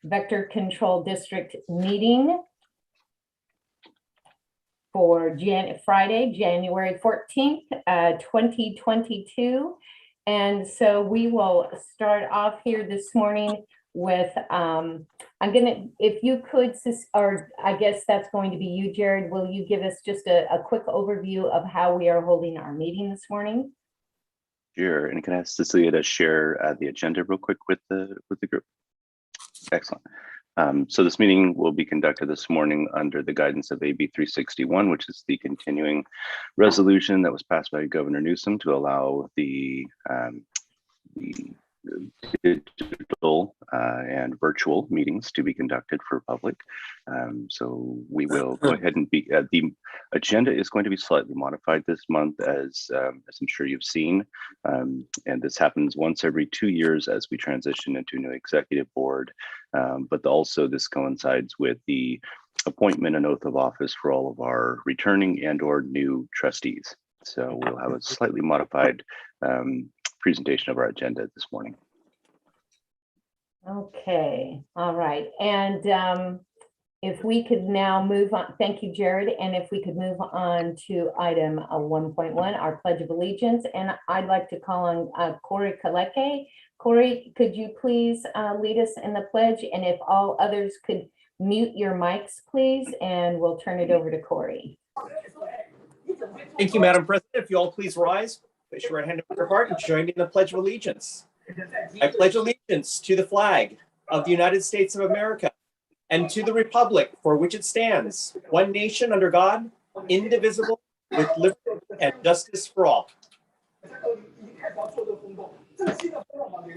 Vector Control District meeting for Friday, January 14th, 2022. And so we will start off here this morning with, if you could, or I guess that's going to be you, Jared, will you give us just a quick overview of how we are holding our meeting this morning? Sure, and can I ask Cecilia to share the agenda real quick with the group? Excellent. So this meeting will be conducted this morning under the guidance of AB 361, which is the continuing resolution that was passed by Governor Newsom to allow the digital and virtual meetings to be conducted for public. So we will go ahead and be, the agenda is going to be slightly modified this month, as I'm sure you've seen. And this happens once every 2 years as we transition into a new executive board. But also this coincides with the appointment and oath of office for all of our returning and or new trustees. So we'll have a slightly modified presentation of our agenda this morning. Okay, all right. And if we could now move on, thank you, Jared. And if we could move on to item 1.1, our Pledge of Allegiance. And I'd like to call on Corey Kaleke. Corey, could you please lead us in the pledge? And if all others could mute your mics, please, and we'll turn it over to Corey. Thank you, Madam President. If you all please rise, place your right hand over your heart and join me in the Pledge of Allegiance. I pledge allegiance to the flag of the United States of America and to the republic for which it stands, one nation under God, indivisible, with liberty and justice for all.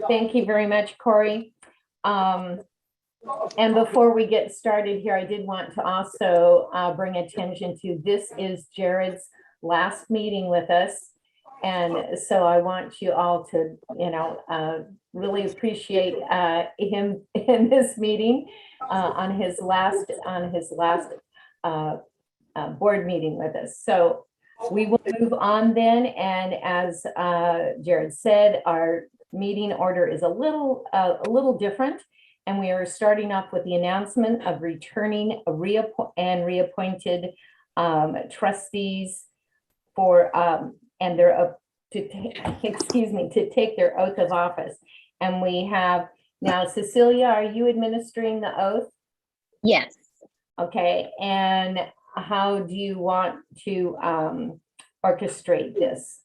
Thank you very much, Corey. And before we get started here, I did want to also bring attention to this is Jared's last meeting with us. And so I want you all to, really appreciate him in this meeting on his last board meeting with us. So we will move on then. And as Jared said, our meeting order is a little different. And we are starting off with the announcement of returning reappointed trustees for and they're to take their oath of office. And we have now, Cecilia, are you administering the oath? Yes. Okay, and how do you want to orchestrate this?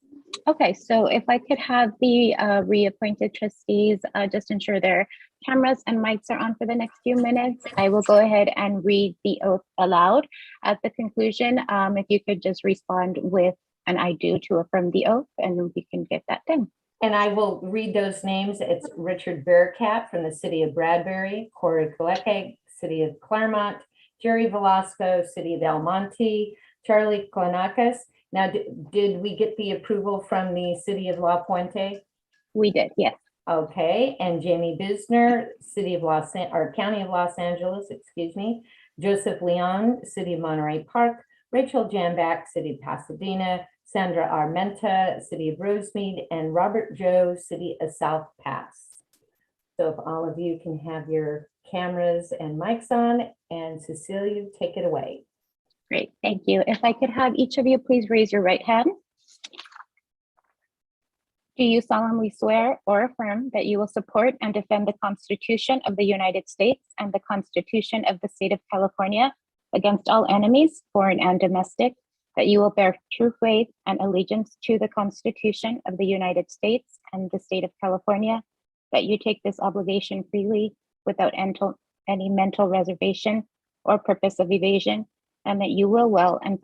Okay, so if I could have the reappointed trustees just ensure their cameras and mics are on for the next few minutes, I will go ahead and read the oath aloud. At the conclusion, if you could just respond with an I do to affirm the oath, and we can get that done. And I will read those names. It's Richard Bearcat from the city of Bradbury, Corey Kaleke, city of Claremont, Jerry Velasco, city of El Monte, Charlie Klonakis. Now, did we get the approval from the city of La Puente? We did, yes. Okay, and Jamie Bisner, city of county of Los Angeles, excuse me. Joseph Leon, city of Monterey Park. Rachel Jambak, city of Pasadena. Sandra Armenta, city of Rosemead, and Robert Joe, city of South Pass. So if all of you can have your cameras and mics on, and Cecilia, take it away. Great, thank you. If I could have each of you please raise your right hand. Do you solemnly swear or affirm that you will support and defend the Constitution of the United States and the Constitution of the State of California against all enemies, foreign and domestic, that you will bear true faith and allegiance to the Constitution of the United States and the State of California, that you take this obligation freely without any mental reservation or purpose of evasion, and that you will well and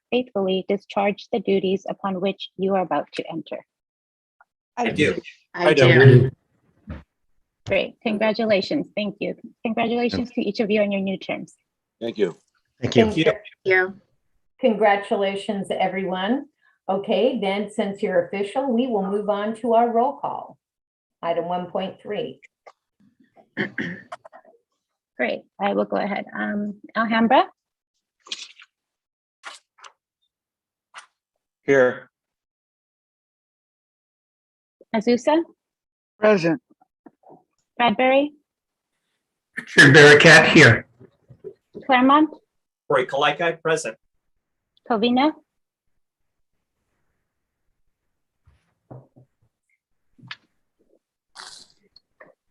faithfully discharge the duties upon which you are about to enter? I do. I do. Great, congratulations, thank you. Congratulations to each of you on your new terms. Thank you. Thank you. Thank you. Congratulations, everyone. Okay, then since you're official, we will move on to our roll call. Item 1.3. Great, I will go ahead. Alhambra. Here. Azusa. Present. Bradbury. Richard Barakat here. Claremont, Roy Kalaikai, present. Covina,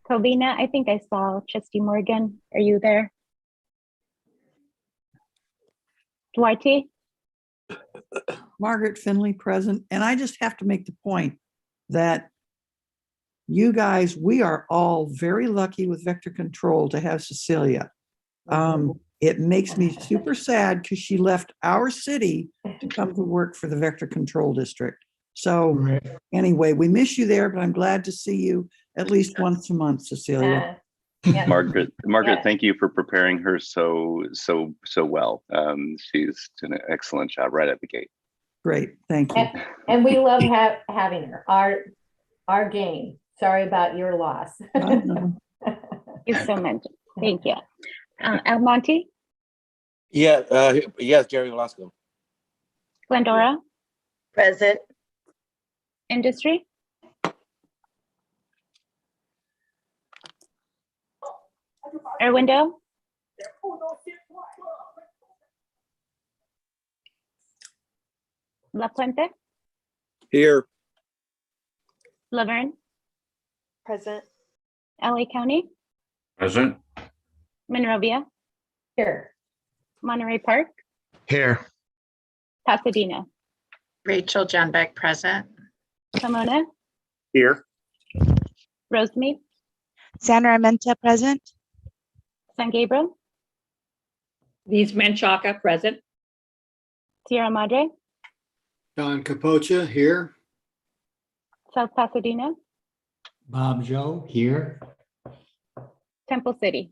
Covina, I think I saw Trustee Morgan. Are you there? Duarte, Margaret Finley present. And I just have to make the point that you guys, we are all very lucky with vector control to have Cecilia. It makes me super sad because she left our city to come to work for the vector control district. So anyway, we miss you there, but I'm glad to see you at least once a month, Cecilia. Yeah. Margaret, Yeah. thank you for preparing her so well. She's done an excellent job right at the gate. Great, thank you. And we love having her. Our game. Sorry about your loss. I know. thank you so much. Thank you. Almonte, Yes, Jerry Velasco. Glendora, Present. Industry, Erwindo, La Puente, Here. Laverne, Present. LA County, Present. Monrovia, Here. Monterey Park, Here. Pasadena, Rachel Jenbeck, present. Pomona, Here. Rosemead, Sandra Armenta present. San Gabriel, These Menchaca, present. Sierra Madre, Don Capocha here. South Pasadena, Bob Joe here. Temple City.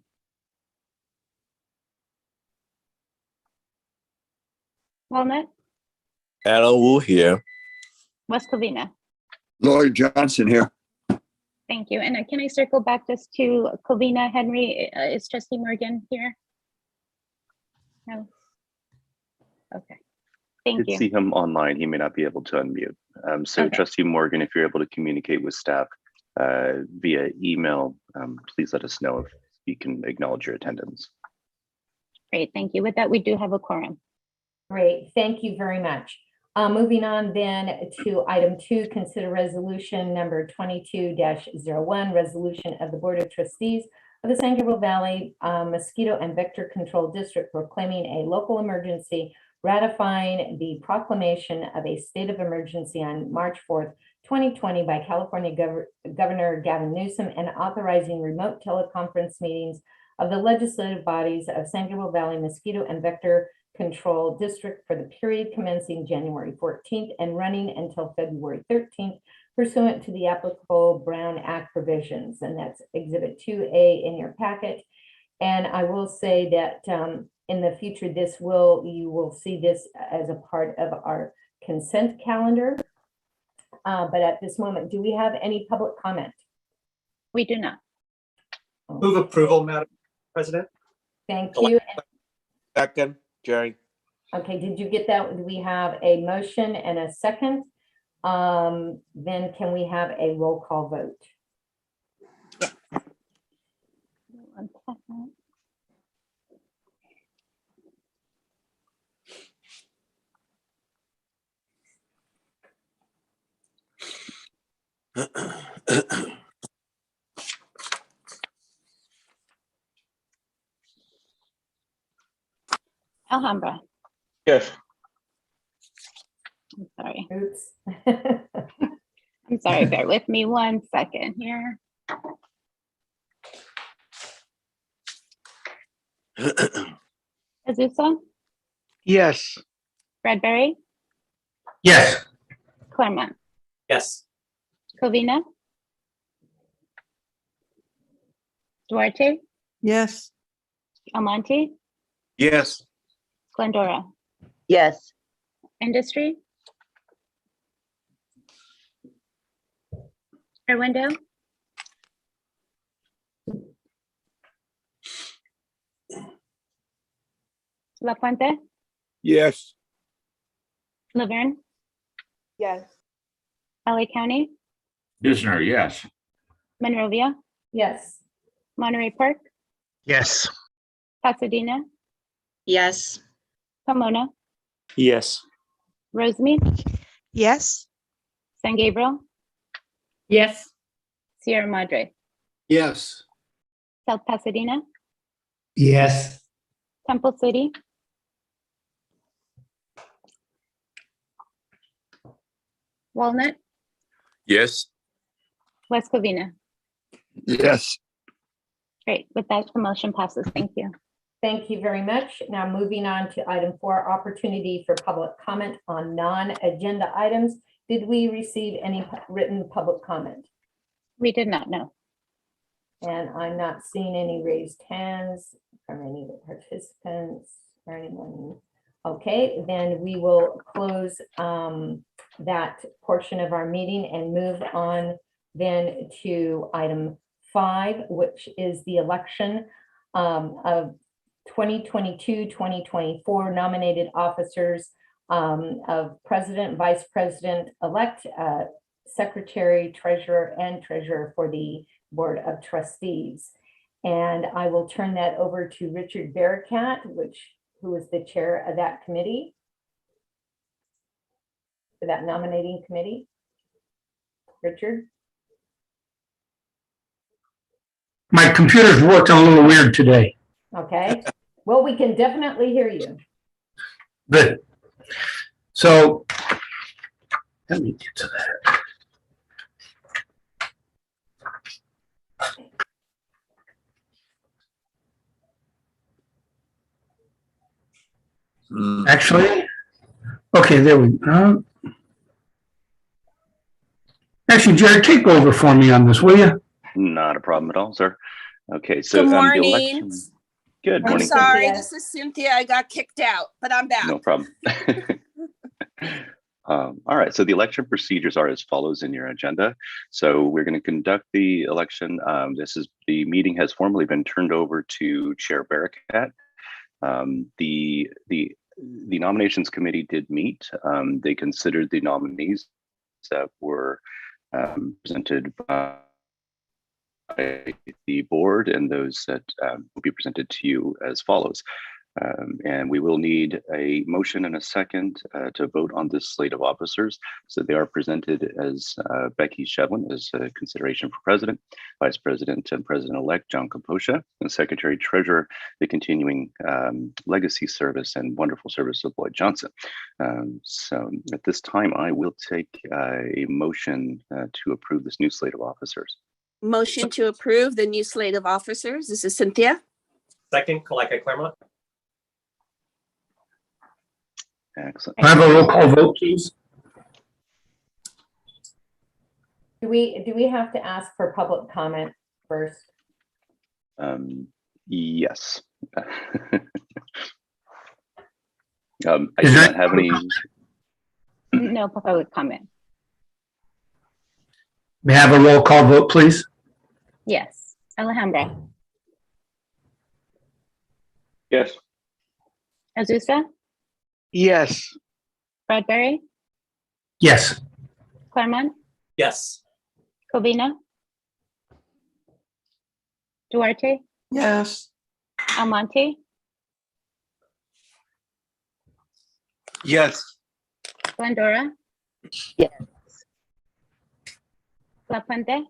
Walnut, Alan Wu here. West Covina. Lloyd Johnson here. Thank you. And can I circle back just to Covina, Henry? Is Trustee Morgan here? No? Okay. Thank Did you. see him online. He may not be able to unmute. So Okay. Trustee Morgan, if you're able to communicate with staff via email, please let us know if you can acknowledge your attendance. Great, thank you. With that, we do have a quorum. Great, thank you very much. Moving on then to item 2, consider resolution number 22-01, resolution of the Board of Trustees of the San Gabriel Valley Mosquito and Vector Control District proclaiming a local emergency, ratifying the proclamation of a state of emergency on March 4th, 2020 by California Governor Gavin Newsom, and authorizing remote teleconference meetings of the legislative bodies of San Gabriel Valley Mosquito and Vector Control District for the period commencing January 14th and running until February 13th pursuant to the applicable Brown Act provisions. And that's Exhibit 2A in your packet. And I will say that in the future, you will see this as a part of our consent calendar. But at this moment, do we have any public comment? We do not. Move approval, Madam President. Thank you. Second, Jerry. Okay, did you get that? Do we have a motion and a second? Then can we have a roll call vote? One second. Alhambra, Yes. I'm sorry. Oops. I'm sorry, bear with me 1 second here. Azusa, Yes. Bradbury, Yes. Claremont, Yes. Covina, Duarte, Yes, Almonte, Yes. Glendora, Yes. Industry, Erwindo, La Puente, Yes. Laverne, Yes. LA County, Disner, yes. Monrovia, Yes. Monterey Park, Yes. Pasadena, Yes. Pomona, Yes. Rosemead, Yes. San Gabriel, Yes. Sierra Madre, Yes. South Pasadena, Yes. Temple City, Walnut, Yes. West Covina. Yes. Great. With that, the motion passes. Thank you. Thank you very much. Now moving on to item 4, opportunity for public comment on non-agenda items. Did we receive any written public comment? We did not know. And I'm not seeing any raised hands from any of the participants or anyone. Okay, then we will close that portion of our meeting and move on then to item 5, which is the election of 2022-2024 nominated officers of president, vice president-elect, secretary, treasurer, and treasurer for the Board of Trustees. And I will turn that over to Richard Barakat, who is the chair of that committee, for that nominating committee. Richard? My computer's working a little weird today. Okay. Well, we can definitely hear you. Good. So let me get to that. Actually, okay, there we go. Actually, Jerry, take over for me on this, will you? Not a problem at all, sir. Okay, so Good the morning. election. Good I'm morning. Sorry, Cynthia. this is Cynthia. I got kicked out, but I'm back. No problem. All right, so the election procedures are as follows in your agenda. So we're going to conduct the election. The meeting has formally been turned over to Chair Barakat. The nominations committee did meet. They considered the nominees that were presented by the board and those that will be presented to you as follows. And we will need a motion and a second to vote on this slate of officers. So they are presented as Becky Shevlin as a consideration for president, vice president and president-elect John Kaposha, and secretary treasurer, the continuing legacy service and wonderful service of Lloyd Johnson. So at this time, I will take a motion to approve this new slate of officers. Motion to approve the new slate of officers. This is Cynthia. Second, Kalika Claremont. Excellent. Can I have a roll call vote, please? Do we have to ask for public comment first? Yes. I do not have any. No public comment. May I have a roll call vote, please? Yes. Alejandra, Yes. Azusa, Yes. Bradbury, Yes. Claremont, Yes. Covina, Duarte, Yes. Almonte, Yes. Glendora, Yes. La Puente,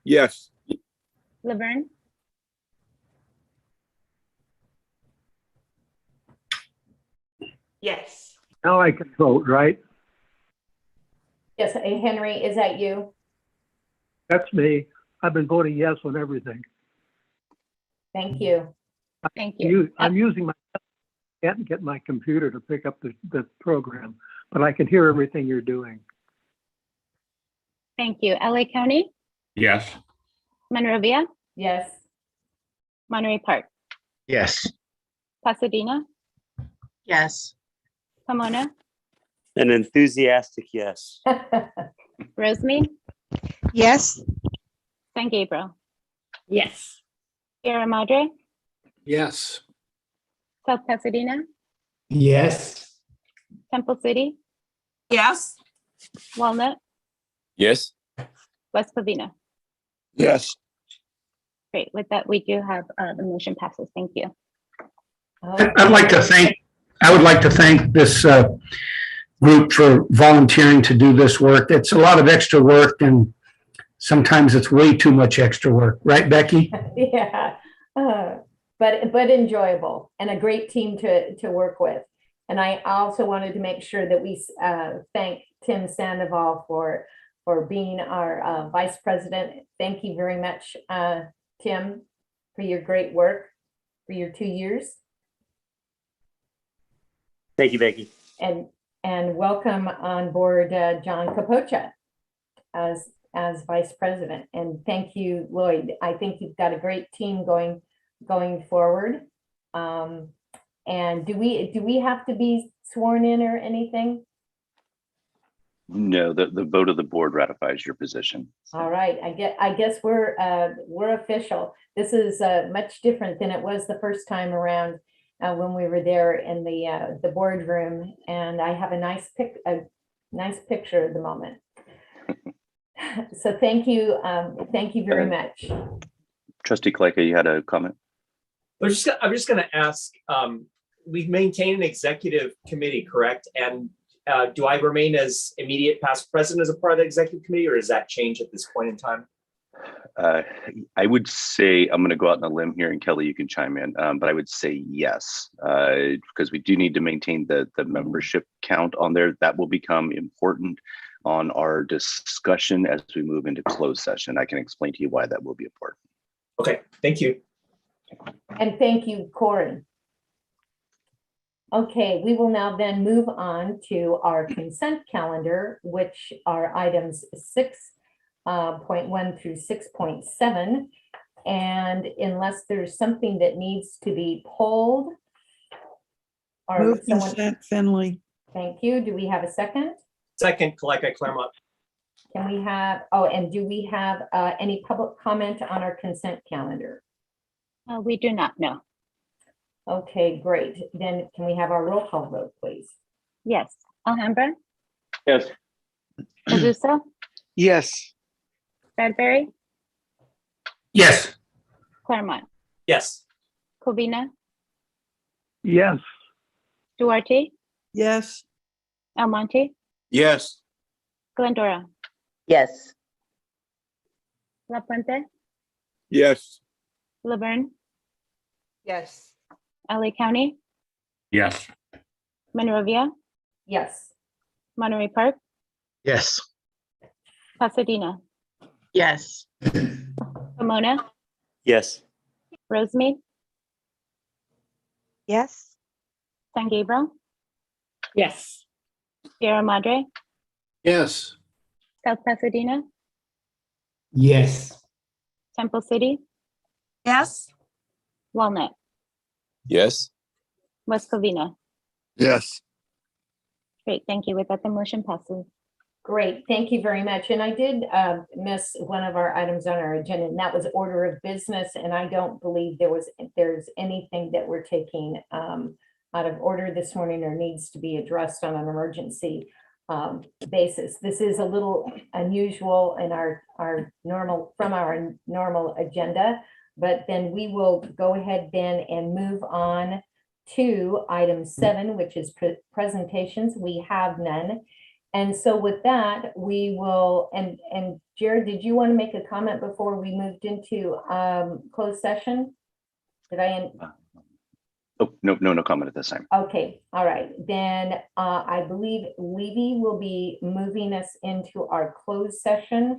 Yes. Laverne, Yes. Now I can vote, right? Yes, Henry, is that you? That's me. I've been voting yes on everything. Thank you. thank you. I'm using my, can't get my computer to pick up the program, but I can hear everything you're doing. Thank you. LA County, Yes. Monrovia, Yes. Monterey Park, Yes. Pasadena, Yes. Pomona, An enthusiastic yes. Rosemead, Yes. San Gabriel, Yes. Sierra Madre, Yes. South Pasadena, Yes. Temple City, Yes. Walnut, Yes. West Covina. Yes. Great. With that, we do have the motion passes. Thank you. I would like to thank this group for volunteering to do this work. It's a lot of extra work and sometimes it's way too much extra work. Right, Becky? Yeah, but enjoyable and a great team to work with. And I also wanted to make sure that we thank Tim Sandoval for being our vice president. Thank you very much, Tim, for your great work for your 2 years. Thank you, Becky. And welcome on board John Capocha as vice president. And thank you, Lloyd. I think you've got a great team going forward. And do we have to be sworn in or anything? No, the vote of the board ratifies your position. All right, I guess we're official. This is much different than it was the first time around when we were there in the boardroom, and I have a nice picture at the moment. So thank you very much. Trustee Kaleka, you had a comment? I'm just going to ask. We maintain an executive committee, correct? And do I remain as immediate past president as a part of the executive committee, or does that change at this point in time? I would say, I'm going to go out on a limb here, and Kelly, you can chime in, but I would say yes, because we do need to maintain the membership count on there. That will become important on our discussion as we move into closed session. I can explain to you why that will be important. Okay, thank you. And thank you, Corin. Okay, we will now then move on to our consent calendar, which are items 6.1 through 6.7. And unless there's something that needs to be pulled, or Move someone, consent, Finley. thank you. Do we have a second? Second, Kaleka Claremont. Can we have, and do we have any public comment on our consent calendar? We do not know. Okay, great. Then can we have our roll call vote, please? Yes. Alhambra, Yes. Azusa, Yes. Bradbury, Yes. Claremont, Yes. Covina, Yes. Duarte, Yes. Almonte, Yes. Glendora, Yes. La Puente, Yes. Laverne, Yes. LA County, Yes. Monrovia, Yes. Monterey Park, Yes. Pasadena, Yes. Pomona, Yes. Rosemead, Yes. San Gabriel, Yes. Sierra Madre, Yes. South Pasadena, Yes. Temple City, Yes. Walnut, Yes. West Covina. Yes. Great, thank you. With that, the motion passes. Great, thank you very much. And I did miss one of our items on our agenda, and that was order of business. And I don't believe there's anything that we're taking out of order this morning or needs to be addressed on an emergency basis. This is a little unusual in our normal agenda, but then we will go ahead then and move on to item 7, which is presentations. We have none. And so with that, we will, and Jared, did you want to make a comment before we moved into closed session? Did I? Oh, no comment at this time. Okay, all right. Then I believe Levy will be moving us into our closed session.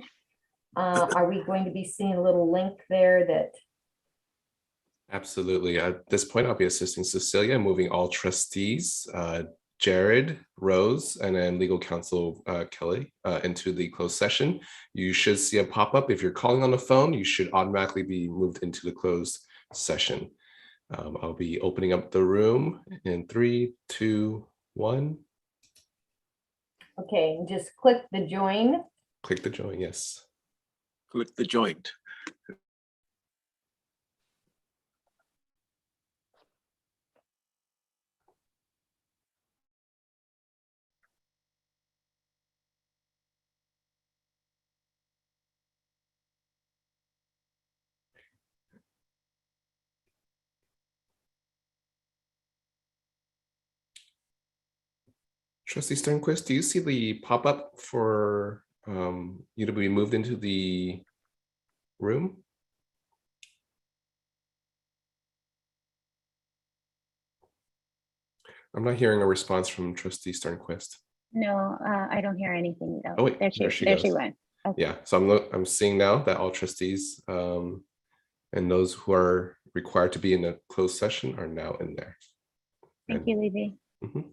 Are we going to be seeing a little link there that? Absolutely. At this point, I'll be assisting Cecilia, moving all trustees, Jared, Rose, and then legal counsel Kelly into the closed session. You should see a pop-up. If you're calling on the phone, you should automatically be moved into the closed session. I'll be opening up the room in 3, 2, 1. Okay, just click the join. Click the join, yes. Click the joint. Trustee Sternquist, do you see the pop-up for you to be moved into the room? I'm not hearing a response from Trustee Sternquist. No, I don't hear anything though. Oh wait, There she goes. went. Okay. Yeah, so I'm seeing now that all trustees and those who are required to be in a closed session are now in there. Thank you, Levy. Mhm.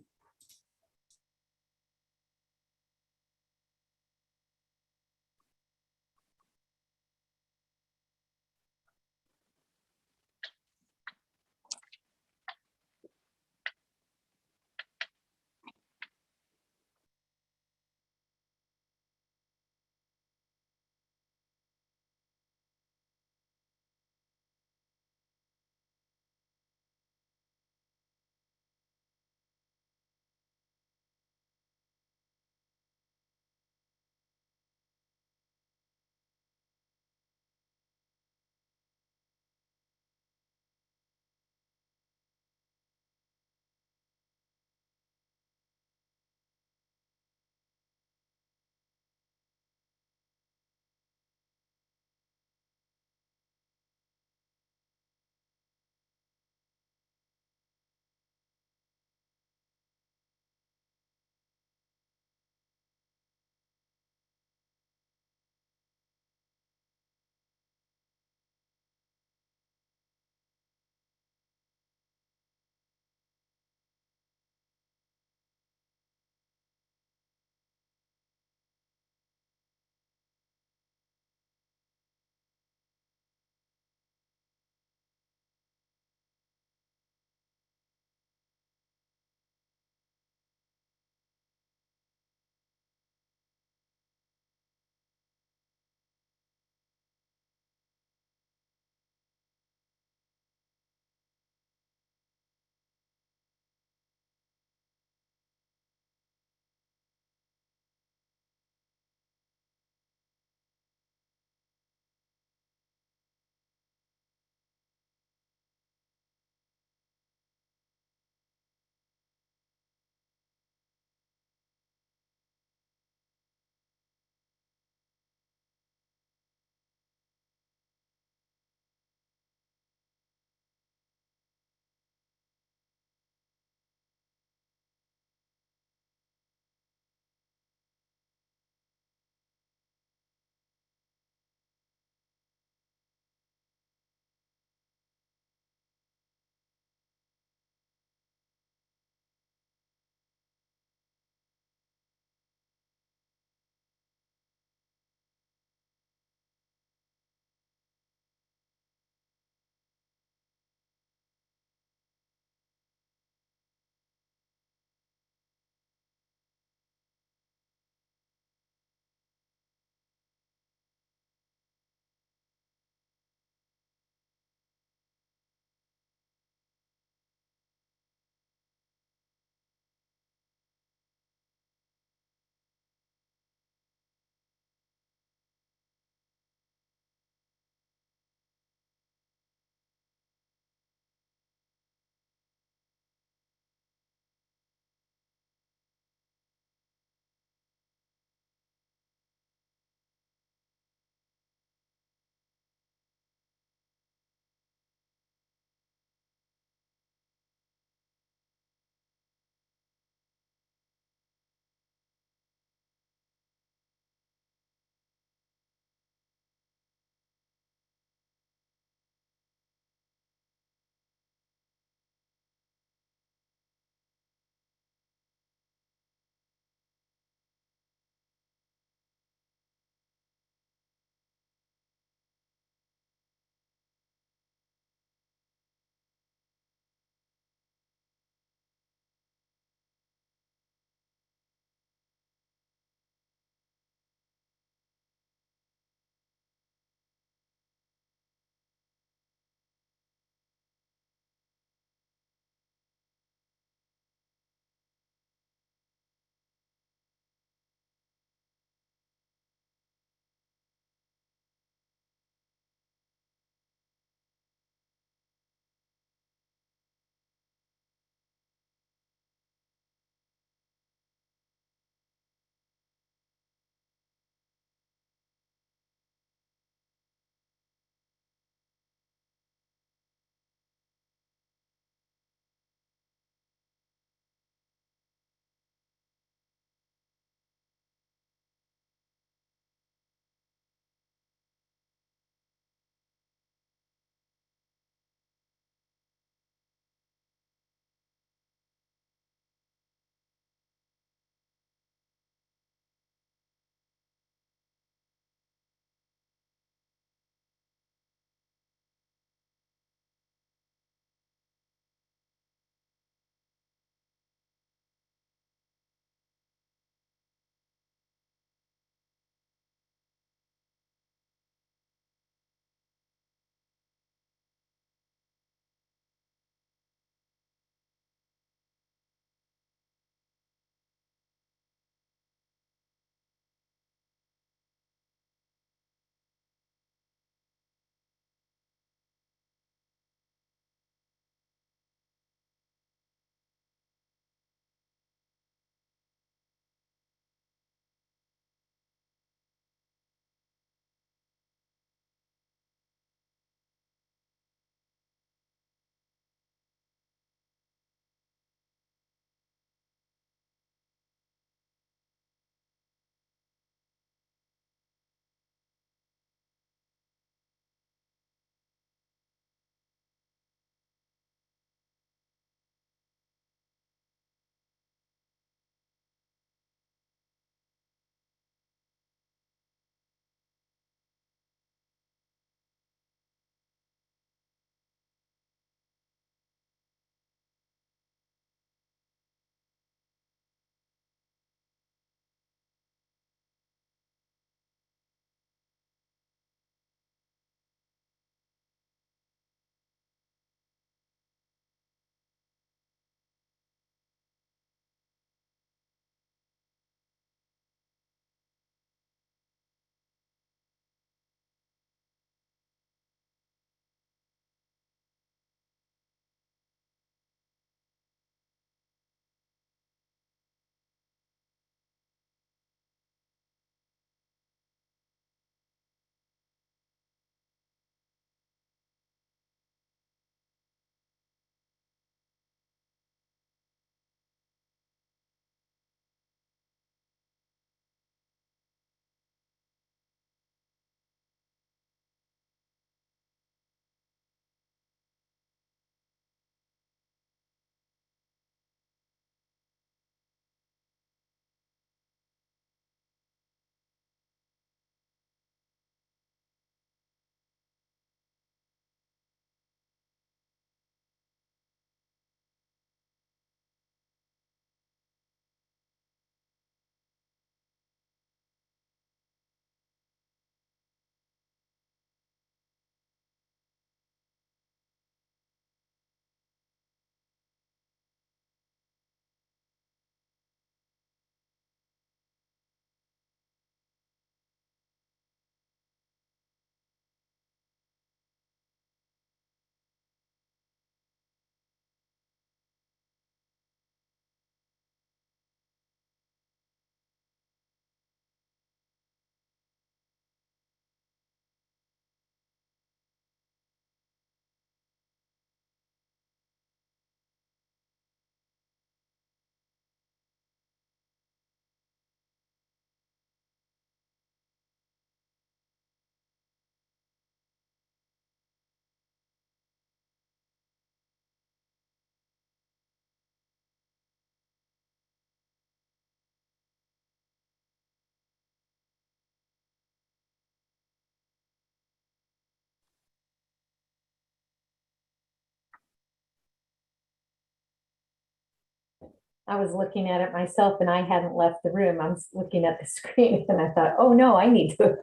I was looking at it myself and I hadn't left the room. I'm looking at the screen and I thought, oh no, I need to.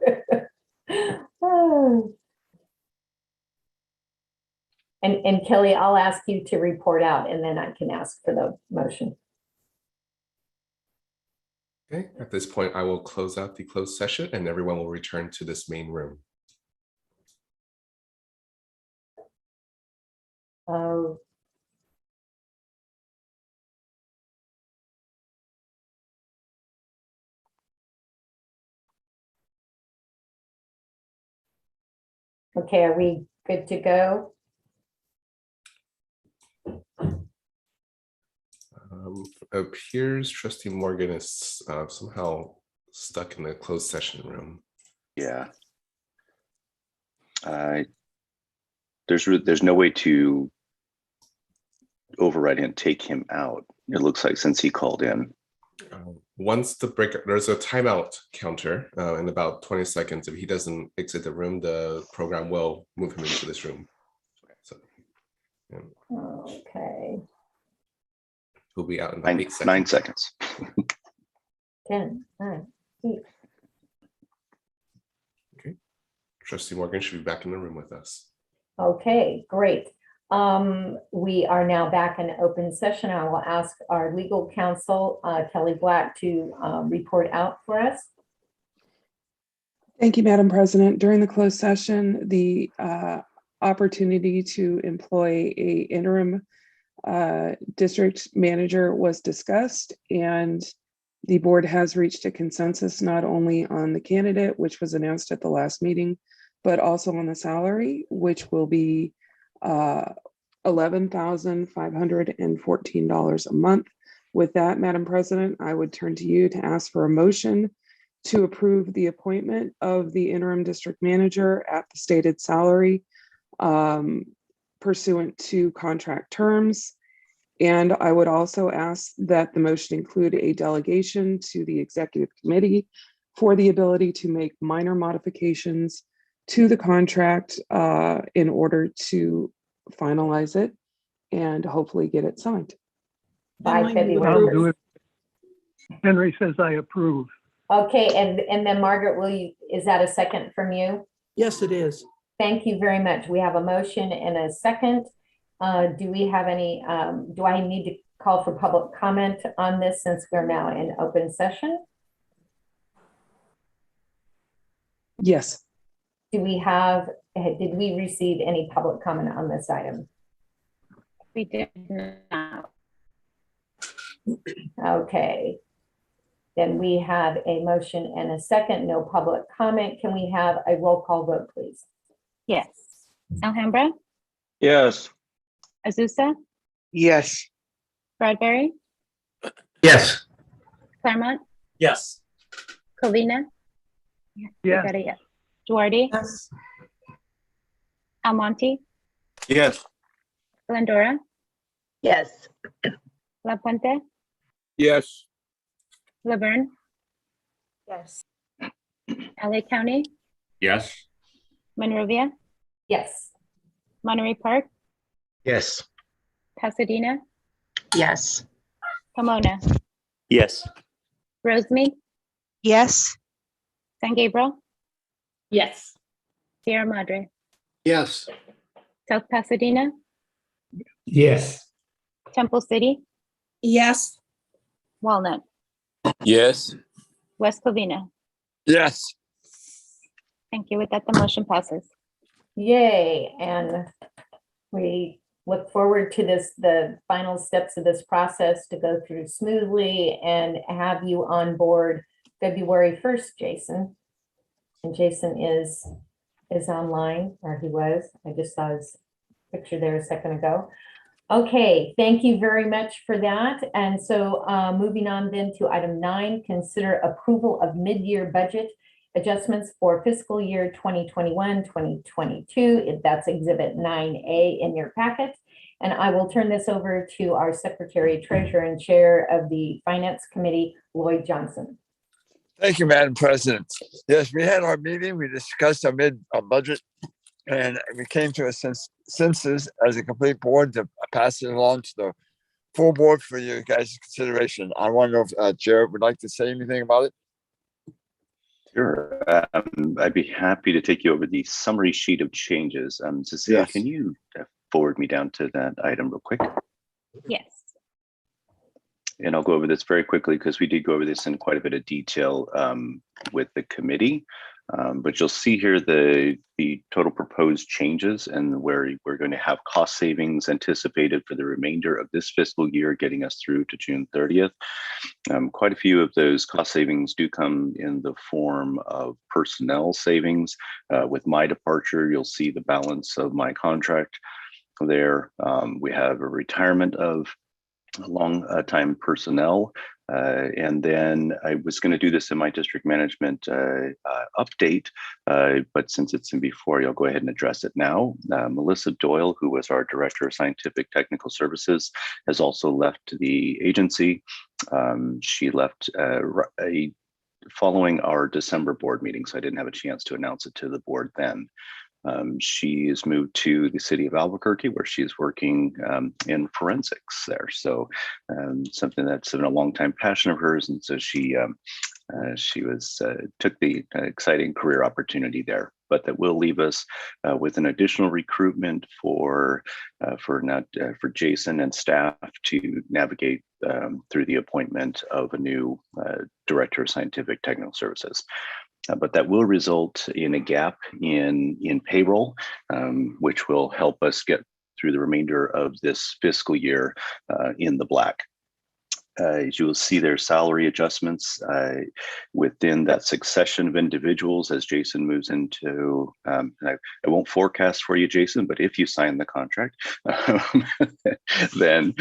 Oh. And Kelly, I'll ask you to report out and then I can ask for the motion. Okay, at this point, I will close out the closed session and everyone will return to this main room. Oh. Okay, are we good to go? Appears Trustee Morgan is somehow stuck in the closed session room. Yeah. There's no way to override and take him out. It looks like since he called in. Once the break, there's a timeout counter in about 20 seconds. If he doesn't exit the room, the program will move him into this room. So, yeah. Okay. He'll be out in about 8 seconds. 9 seconds. 10, 9, 8. Okay. Trustee Morgan should be back in the room with us. Okay, great. We are now back in open session. I will ask our legal counsel, Kelly Black, to report out for us. Thank you, Madam President. During the closed session, the opportunity to employ a interim district manager was discussed, and the board has reached a consensus not only on the candidate, which was announced at the last meeting, but also on the salary, which will be $11,514 a month. With that, Madam President, I would turn to you to ask for a motion to approve the appointment of the interim district manager at the stated salary pursuant to contract terms. And I would also ask that the motion include a delegation to the executive committee for the ability to make minor modifications to the contract in order to finalize it and hopefully get it signed. By February I'll do 1st. it. Henry says I approve. Okay, and then Margaret, is that a second from you? Yes, it is. Thank you very much. We have a motion and a second. Do we have any, do I need to call for public comment on this since we're now in open session? Yes. Did we receive any public comment on this item? We did not. Okay. Then we have a motion and a second, no public comment. Can we have a roll call vote, please? Yes. Alhambra, Yes. Azusa, Yes. Bradbury, Yes. Claremont, Yes. Covina. Yes. Got a yes. Duarte, Yes. Almonte, Yes. Glendora, Yes. La Puente, Yes. Laverne, Yes. LA County, Yes. Monrovia, Yes. Monterey Park, Yes. Pasadena, Yes. Pomona, Yes. Rosemead, Yes. San Gabriel, Yes. Sierra Madre, Yes. South Pasadena, Yes. Temple City, Yes. Walnut, Yes. West Covina. Yes. Thank you. With that, the motion passes. Yay. And we look forward to the final steps of this process to go through smoothly and have you on board February 1st, Jason. And Jason is online, or he was. I just saw his picture there a second ago. Okay, thank you very much for that. And so moving on then to item 9, consider approval of mid-year budget adjustments for fiscal year 2021-2022. That's exhibit 9A in your packet. And I will turn this over to our Secretary, Treasurer, and Chair of the Finance Committee, Lloyd Johnson. Thank you, Madam President. Yes, we had our meeting. We discussed our budget, and we came to a consensus as a complete board to pass it along to the full board for you guys' consideration. I want to know if Jared would like to say anything about it. Sure. I'd be happy to take you over the summary sheet of changes. Cecilia, Yes. can you forward me down to that item real quick? Yes. And I'll go over this very quickly because we did go over this in quite a bit of detail with the committee. But you'll see here the total proposed changes and where we're going to have cost savings anticipated for the remainder of this fiscal year, getting us through to June 30th. Quite a few of those cost savings do come in the form of personnel savings. With my departure, you'll see the balance of my contract there. We have a retirement of long time personnel. And then I was going to do this in my district management update, but since it's in before, you'll go ahead and address it now. Melissa Doyle, who was our Director of Scientific Technical Services, has also left the agency. She left following our December board meeting, so I didn't have a chance to announce it to the board then. She has moved to the city of Albuquerque, where she is working in forensics there. So something that's been a long time passion of hers, and so she took the exciting career opportunity there. But that will leave us with an additional recruitment for Jason and staff to navigate through the appointment of a new Director of Scientific Technical Services. But that will result in a gap in payroll, which will help us get through the remainder of this fiscal year in the black. As you will see, there are salary adjustments within that succession of individuals as Jason moves into, and I won't forecast for you, Jason, but if you sign the contract, then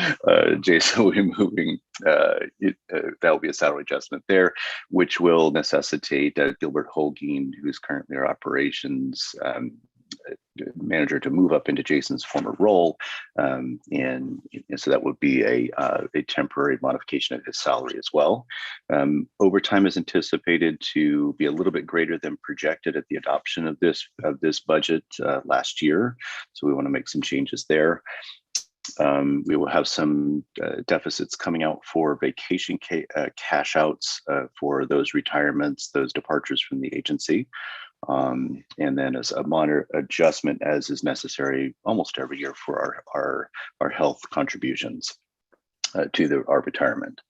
Jason will be moving, that will be a salary adjustment there, which will necessitate Gilbert Holguin, who's currently our operations manager, to move up into Jason's former role, and so that would be a temporary modification of his salary as well. Overtime is anticipated to be a little bit greater than projected at the adoption of this budget last year, so we want to make some changes there. We will have some deficits coming out for vacation cash outs for those retirements, those departures from the agency. And then as a minor adjustment as is necessary almost every year for our health contributions to our retirement.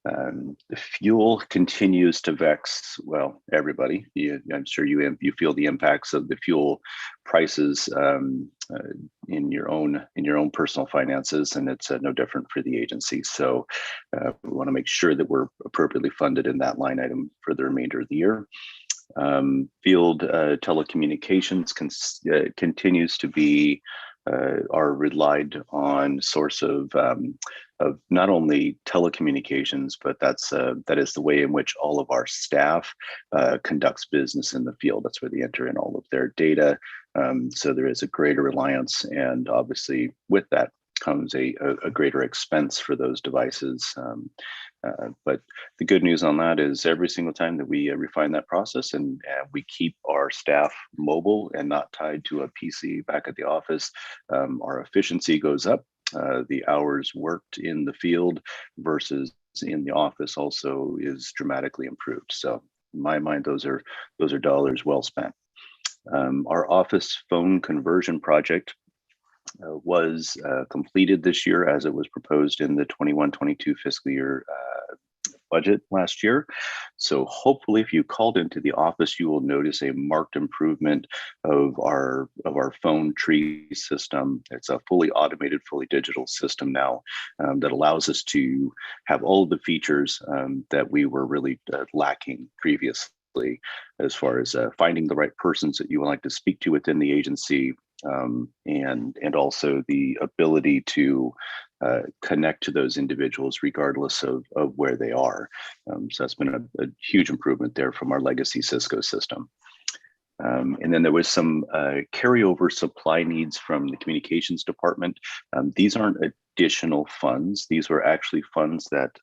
The fuel continues to vex, well, everybody. I'm sure you feel the impacts of the fuel prices in your own personal finances, and it's no different for the agency. So we want to make sure that we're appropriately funded in that line item for the remainder of the year. Field telecommunications continues to be our relied on source of not only telecommunications, but that is the way in which all of our staff conducts business in the field. That's where they enter in all of their data. So there is a greater reliance, and obviously with that comes a greater expense for those devices. But the good news on that is every single time that we refine that process and we keep our staff mobile and not tied to a PC back at the office, our efficiency goes up. The hours worked in the field versus in the office also is dramatically improved. So in my mind, those are dollars well spent. Our office phone conversion project was completed this year as it was proposed in the 21-22 fiscal year budget last year. So hopefully if you called into the office, you will notice a marked improvement of our phone tree system. It's a fully automated, fully digital system now that allows us to have all of the features that we were really lacking previously, as far as finding the right persons that you would like to speak to within the agency, and also the ability to connect to those individuals regardless of where they are. So that's been a huge improvement there from our legacy Cisco system. And then there was some carryover supply needs from the communications department. These aren't additional funds. These were actually funds that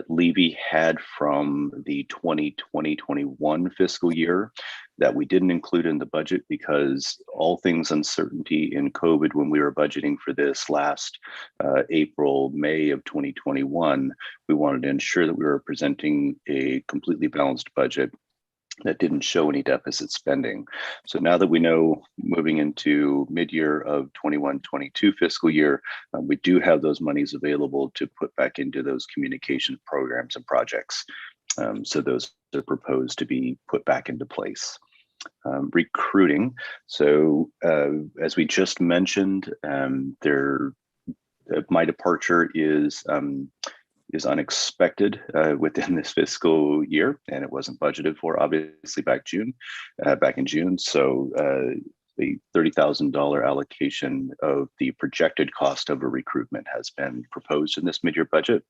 Levy had from the 2020-21 fiscal year. that we didn't include in the budget because all things uncertainty in COVID, when we were budgeting for this last April, May of 2021, we wanted to ensure that we were presenting a completely balanced budget that didn't show any deficit spending. So now that we know moving into mid-year of 21-22 fiscal year, we do have those monies available to put back into those communication programs and projects. So those are proposed to be put back into place. Recruiting. So as we just mentioned, my departure is unexpected within this fiscal year, and it wasn't budgeted for, obviously, back in June. So the $30,000 allocation of the projected cost of a recruitment has been proposed in this mid-year budget.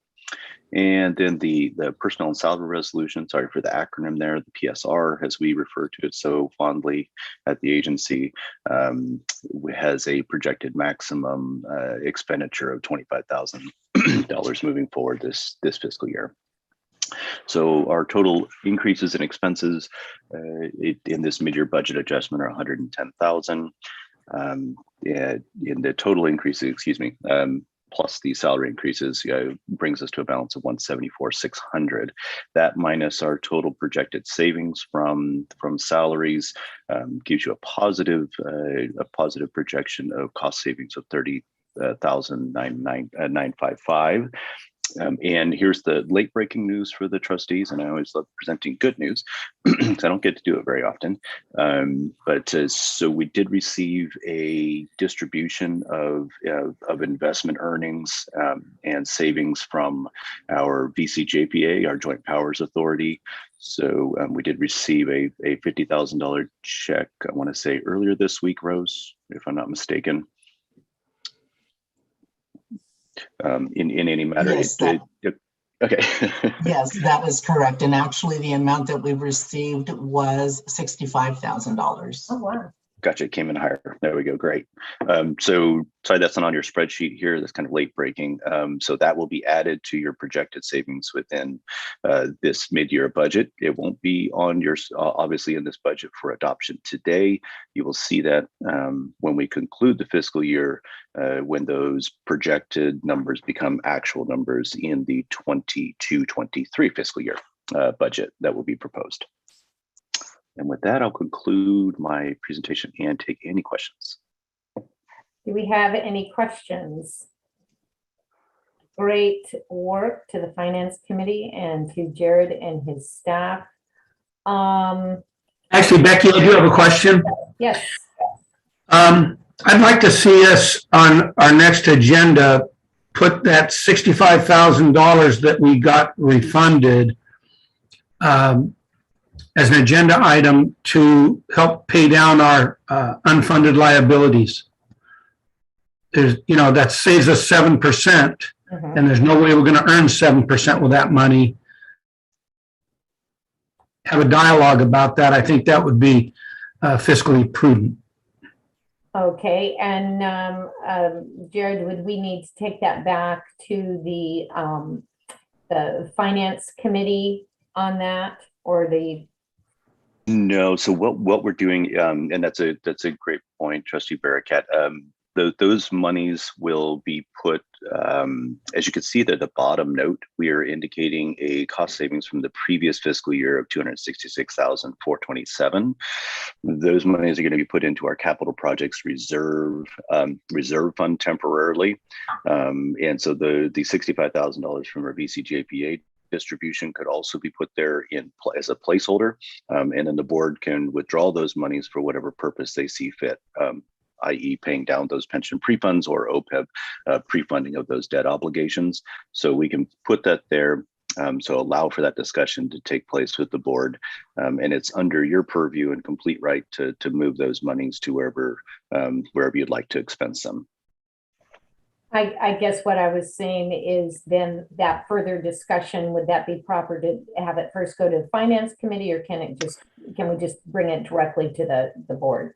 And then the personnel and salary resolution, sorry for the acronym there, the PSR, as we refer to it so fondly at the agency, has a projected maximum expenditure of $25,000 moving forward this fiscal year. So our total increases in expenses in this mid-year budget adjustment are $110,000. In the total increases, plus the salary increases brings us to a balance of $174,600. That minus our total projected savings from salaries gives you a positive projection of cost savings of $30,955. And here's the late breaking news for the trustees. And I always love presenting good news because I don't get to do it very often. So we did receive a distribution of investment earnings and savings from our VCJPA, our Joint Powers Authority. So we did receive a $50,000 check, I want to say earlier this week, Rose, if I'm not mistaken. In any matter. Yes, okay. Yes, that is correct. And actually the amount that we received was $65,000. Oh, wow. Gotcha. It came in higher. There we go. Great. So sorry, that's not on your spreadsheet here. That's kind of late breaking. So that will be added to your projected savings within this mid-year budget. It won't be on your, obviously in this budget for adoption today. You will see that when we conclude the fiscal year, when those projected numbers become actual numbers in the 22-23 fiscal year budget that will be proposed. And with that, I'll conclude my presentation and take any questions. Do we have any questions? Great work to the Finance Committee and to Jared and his staff. Actually, Becky, I do have a question. Yes. I'd like to see us on our next agenda put that $65,000 that we got refunded as an agenda item to help pay down our unfunded liabilities. There's, that saves us 7%, and there's no way we're going to earn 7% with that money. Have a dialogue about that. I think that would be fiscally prudent. Okay, and Jared, would we need to take that back to the Finance Committee on that, or the? No. So what we're doing, and that's a great point, Trustee Barakat. Those monies will be put, as you can see at the bottom note, we are indicating a cost savings from the previous fiscal year of $266,427. Those monies are going to be put into our capital projects reserve fund temporarily. And so the $65,000 from our VCJPA distribution could also be put there as a placeholder. And then the board can withdraw those monies for whatever purpose they see fit. I.e. paying down those pension pre-funds or Opeb pre-funding of those debt obligations. So we can put that there, so allow for that discussion to take place with the board. And it's under your purview and complete right to move those monies to wherever you'd like to expense them. I guess what I was saying is then that further discussion, would that be proper to have it first go to the Finance Committee, or can we just bring it directly to the board?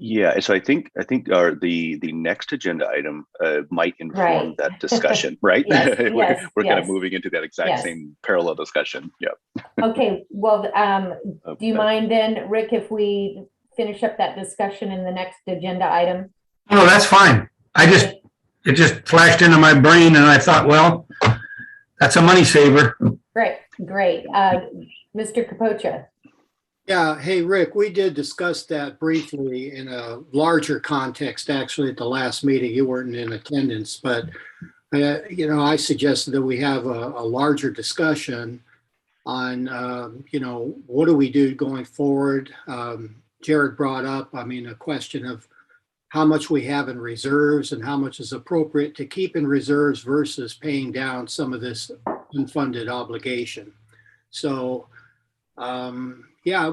Yeah, so I think the next agenda item might inform Right. that discussion, right? Yes, yes, We're kind of yes. moving into that exact Yes. same parallel discussion. Yep. Okay, well, do you Okay. mind then, Rick, if we finish up that discussion in the next agenda item? Oh, that's fine. It just flashed into my brain and I thought, well, that's a money saver. Great, great. Mr. Capocha. Yeah, hey, Rick, we did discuss that briefly in a larger context, actually, at the last meeting. You weren't in attendance, but, I suggested that we have a larger discussion on, what do we do going forward? Jared brought up, a question of how much we have in reserves and how much is appropriate to keep in reserves versus paying down some of this unfunded obligation. So, yeah,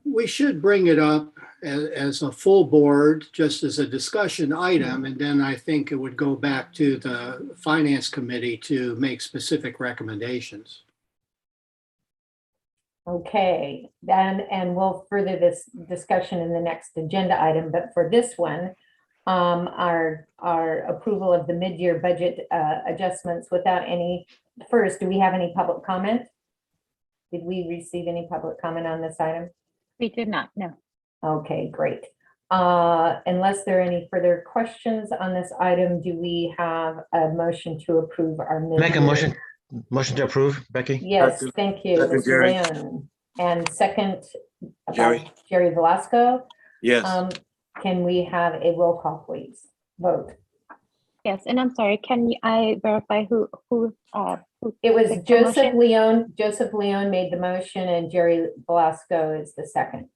we should bring it up as a full board, just as a discussion item. And then I think it would go back to the finance committee to make specific recommendations. Okay, and we'll further this discussion in the next agenda item, but for this one, our approval of the mid-year budget adjustments without any, first, do we have any public comment? Did we receive any public comment on this item? We did not, no. Okay, great. Unless there are any further questions on this item, do we have a motion to approve our mid-year? Make a motion to approve, Becky? Yes, thank you, Second, Mr. Jerry. Lynn. And second, Jerry. Jerry Velasco. Yes. Can we have a roll call, please? Vote. Yes, and I'm sorry, I verify who It was picked the Joseph motion? Leone. Joseph Leone made the motion and Jerry Velasco is the second.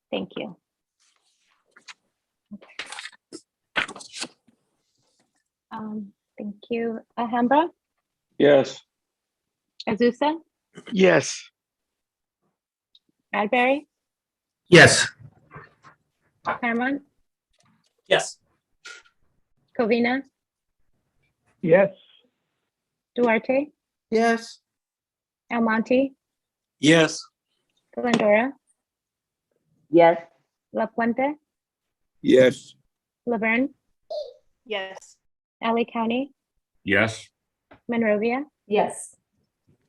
Thank you. Thank you. Alhambra, Yes. Azusa, Yes. Bradbury, Yes. Claremont, Yes. Covina, Yes. Duarte, Yes. Almonte, Yes. Glendora, Yes. La Puente, Yes. Laverne, Yes. LA County, Yes. Monrovia, Yes.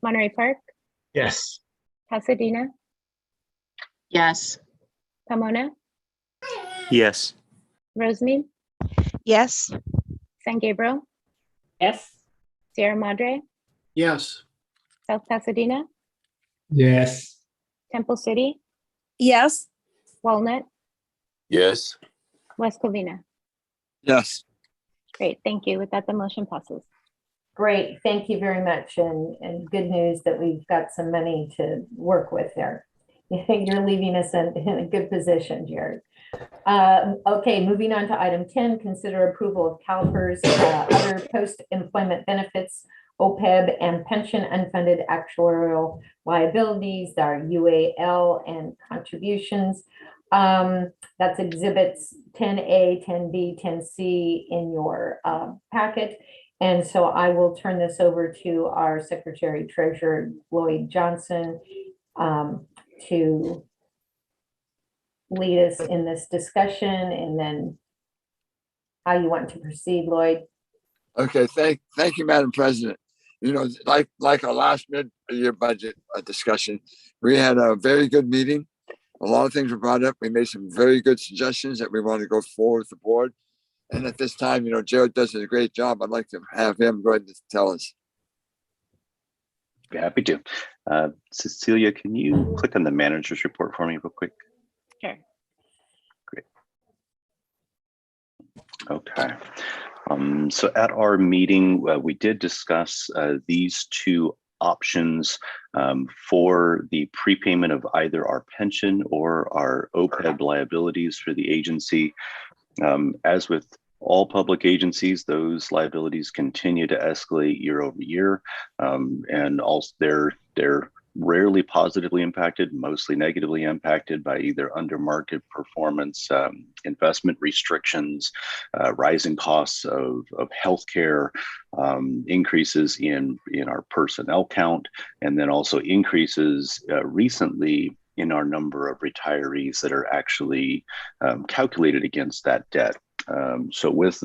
Monterey Park, Yes. Pasadena, Yes. Pomona, Yes. Rosemead, Yes. San Gabriel, Yes. Sierra Madre, Yes. South Pasadena, Yes. Temple City, Yes. Walnut, Yes. West Covina. Yes. Great, thank you. With that, the motion passes. Great, thank you very much. And good news that we've got some money to work with there. You're leaving us in a good position, Jared. Okay, moving on to item 10, consider approval of Calpers, other post-employment benefits, Opeb, and pension unfunded actuarial liabilities, our UAL and contributions. That's exhibits 10A, 10B, 10C in your packet. And so I will turn this over to our Secretary Treasurer, Lloyd Johnson, to lead us in this discussion, and then how you want to proceed, Lloyd. Okay, thank you, Madam President. You know, like our last mid-year budget discussion, we had a very good meeting. A lot of things were brought up. We made some very good suggestions that we want to go forward with the board. And at this time, you know, Jared does a great job. I'd like to have him go ahead and tell us. Be happy to. Cecilia, can you click on the manager's report for me real quick? Sure. Great. Okay. So at our meeting, we did discuss these two options for the prepayment of either our pension or our Opeb liabilities for the agency. As with all public agencies, those liabilities continue to escalate year over year, and also they're rarely positively impacted, mostly negatively impacted by either under market performance, investment restrictions, rising costs of healthcare, increases in our personnel count, and then also increases recently in our number of retirees that are actually calculated against that debt. So with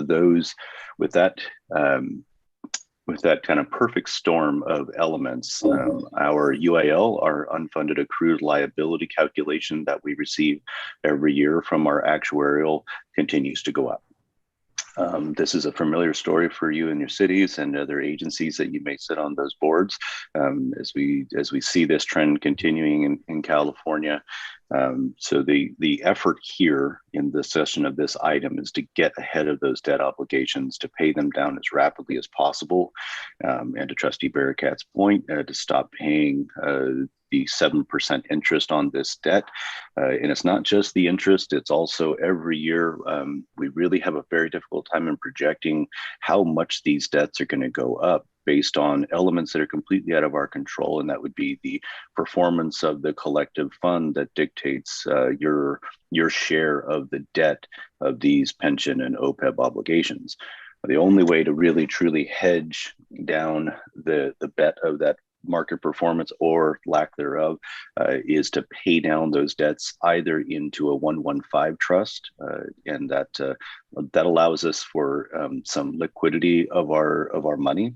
that kind of perfect storm of elements, our UAL, our unfunded accrued liability calculation that we receive every year from our actuarial, continues to go up. This is a familiar story for you in your cities and other agencies that you may sit on those boards. As we see this trend continuing in California. So the effort here in the session of this item is to get ahead of those debt obligations, to pay them down as rapidly as possible, and to Trustee Barricat's point, to stop paying the 7% interest on this debt. And it's not just the interest, it's also every year we really have a very difficult time in projecting how much these debts are going to go up based on elements that are completely out of our control. And that would be the performance of the collective fund that dictates your share of the debt of these pension and Opeb obligations. The only way to really truly hedge down the bet of that market performance or lack thereof is to pay down those debts either into a 115 trust, and that allows us for some liquidity of our money.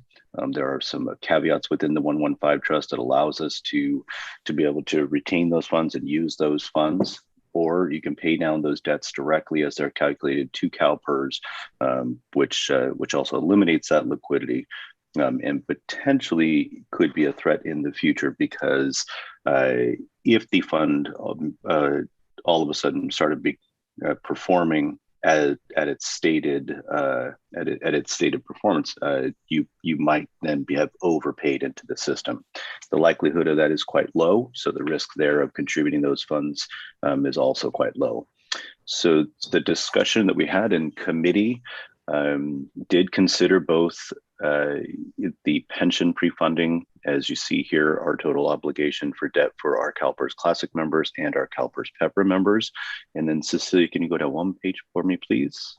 There are some caveats within the 115 trust that allows us to be able to retain those funds and use those funds, or you can pay down those debts directly as they're calculated to Calpers, which also eliminates that liquidity. And potentially could be a threat in the future, because if the fund all of a sudden started performing at its stated performance, you might then have overpaid into the system. The likelihood of that is quite low, so the risk there of contributing those funds is also quite low. So the discussion that we had in committee did consider both the pension pre-funding, as you see here, our total obligation for debt for our Calpers Classic members and our Calpers Pepper members. And then Cecilia, can you go to one page for me, please?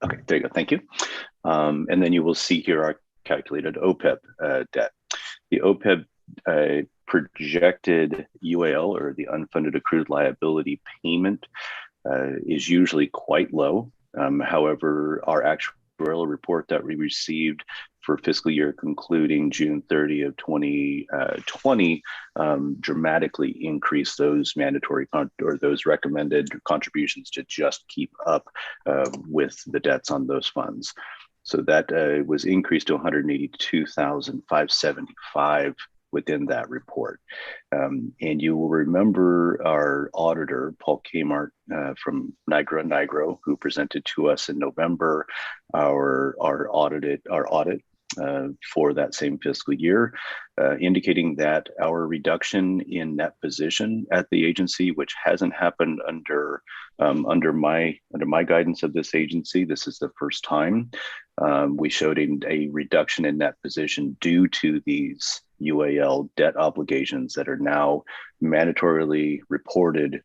Okay, there you go, thank you. And then you will see here our calculated Opeb debt. The Opeb projected UAL, or the unfunded accrued liability payment, is usually quite low. However, our actuarial report that we received for fiscal year concluding June 30 of 2020 dramatically increased those mandatory or those recommended contributions to just keep up with the debts on those funds. So that was increased to $182,575 within that report. And you will remember our auditor, Paul Kmart from Nigro, who presented to us in November our audit for that same fiscal year, indicating that our reduction in net position at the agency, which hasn't happened under my guidance of this agency, this is the first time, we showed a reduction in net position due to these UAL debt obligations that are now mandatorily reported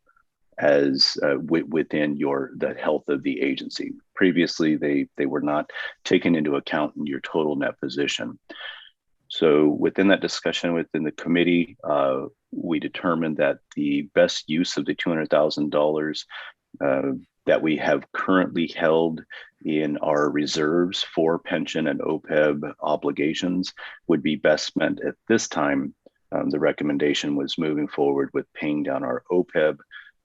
as within the health of the agency. Previously, they were not taken into account in your total net position. So within that discussion within the committee, we determined that the best use of the $200,000 that we have currently held in our reserves for pension and Opeb obligations would be best spent at this time. The recommendation was moving forward with paying down our Opeb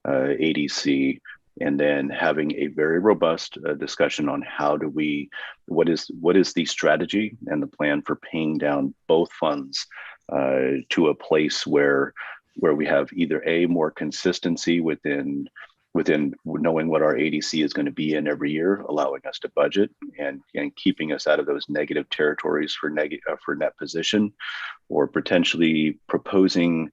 ADC, and then having a very robust discussion on what is the strategy and the plan for paying down both funds to a place where we have either more consistency within knowing what our ADC is going to be in every year, allowing us to budget and keeping us out of those negative territories for net position, or potentially proposing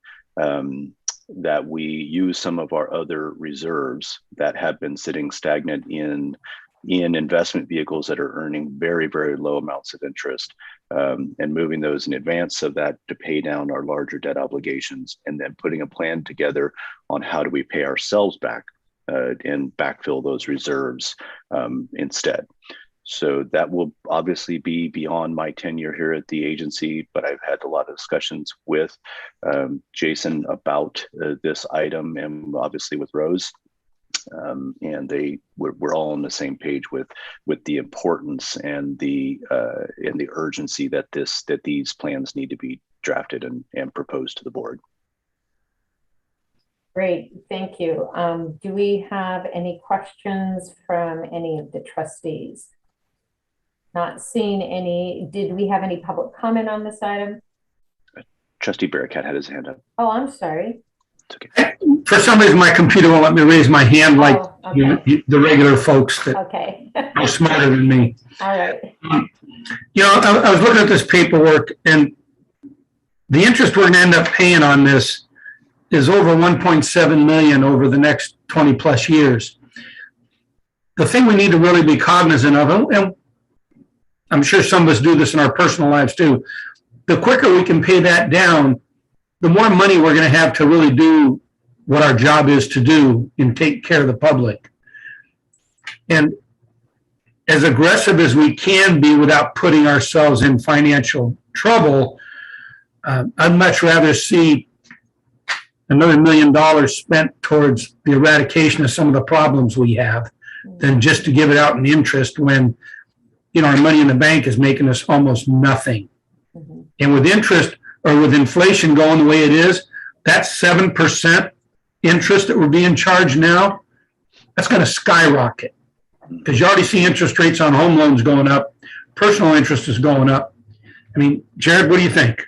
that we use some of our other reserves that have been sitting stagnant in investment vehicles that are earning very, very low amounts of interest, and moving those in advance of that to pay down our larger debt obligations, and then putting a plan together on how do we pay ourselves back and backfill those reserves instead. So that will obviously be beyond my tenure here at the agency, but I've had a lot of discussions with Jason about this item, and obviously with Rose. And we're all on the same page with the importance and the urgency that these plans need to be drafted and proposed to the board. Great, thank you. Do we have any questions from any of the trustees? Not seeing any. Did we have any public comment on this item? Trustee Barricat had his hand up. Oh, I'm sorry. It's okay. For some reason, my computer won't let me raise my hand like the regular folks that are smarter than me. All right. I was looking at this paperwork, and the interest we're going to end up paying on this is over 1.7 million over the next 20 plus years. The thing we need to really be cognizant of, and I'm sure some of us do this in our personal lives too, the quicker we can pay that down, the more money we're going to have to really do what our job is to do and take care of the public. And as aggressive as we can be without putting ourselves in financial trouble, I'd much rather see another $1 million spent towards the eradication of some of the problems we have than just to give it out in interest when, our money in the bank is making us almost nothing. And with interest or with inflation going the way it is, that 7% interest that we're being charged now, that's going to skyrocket because you already see interest rates on home loans going up. Personal interest is going up. I mean, Jared, what do you think?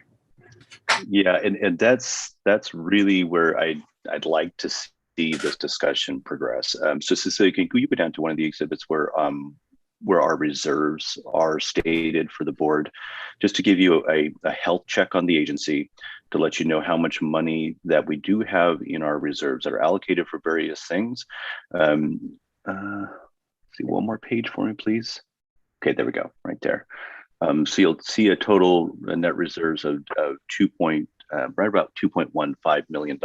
Yeah, and that's really where I'd like to see this discussion progress. So Cecilia, can you go down to one of the exhibits where our reserves are stated for the board, just to give you a health check on the agency, to let you know how much money that we do have in our reserves that are allocated for various things. See one more page for me, please. Okay, there we go, right there. So you'll see a total net reserves of right about $2.15 million.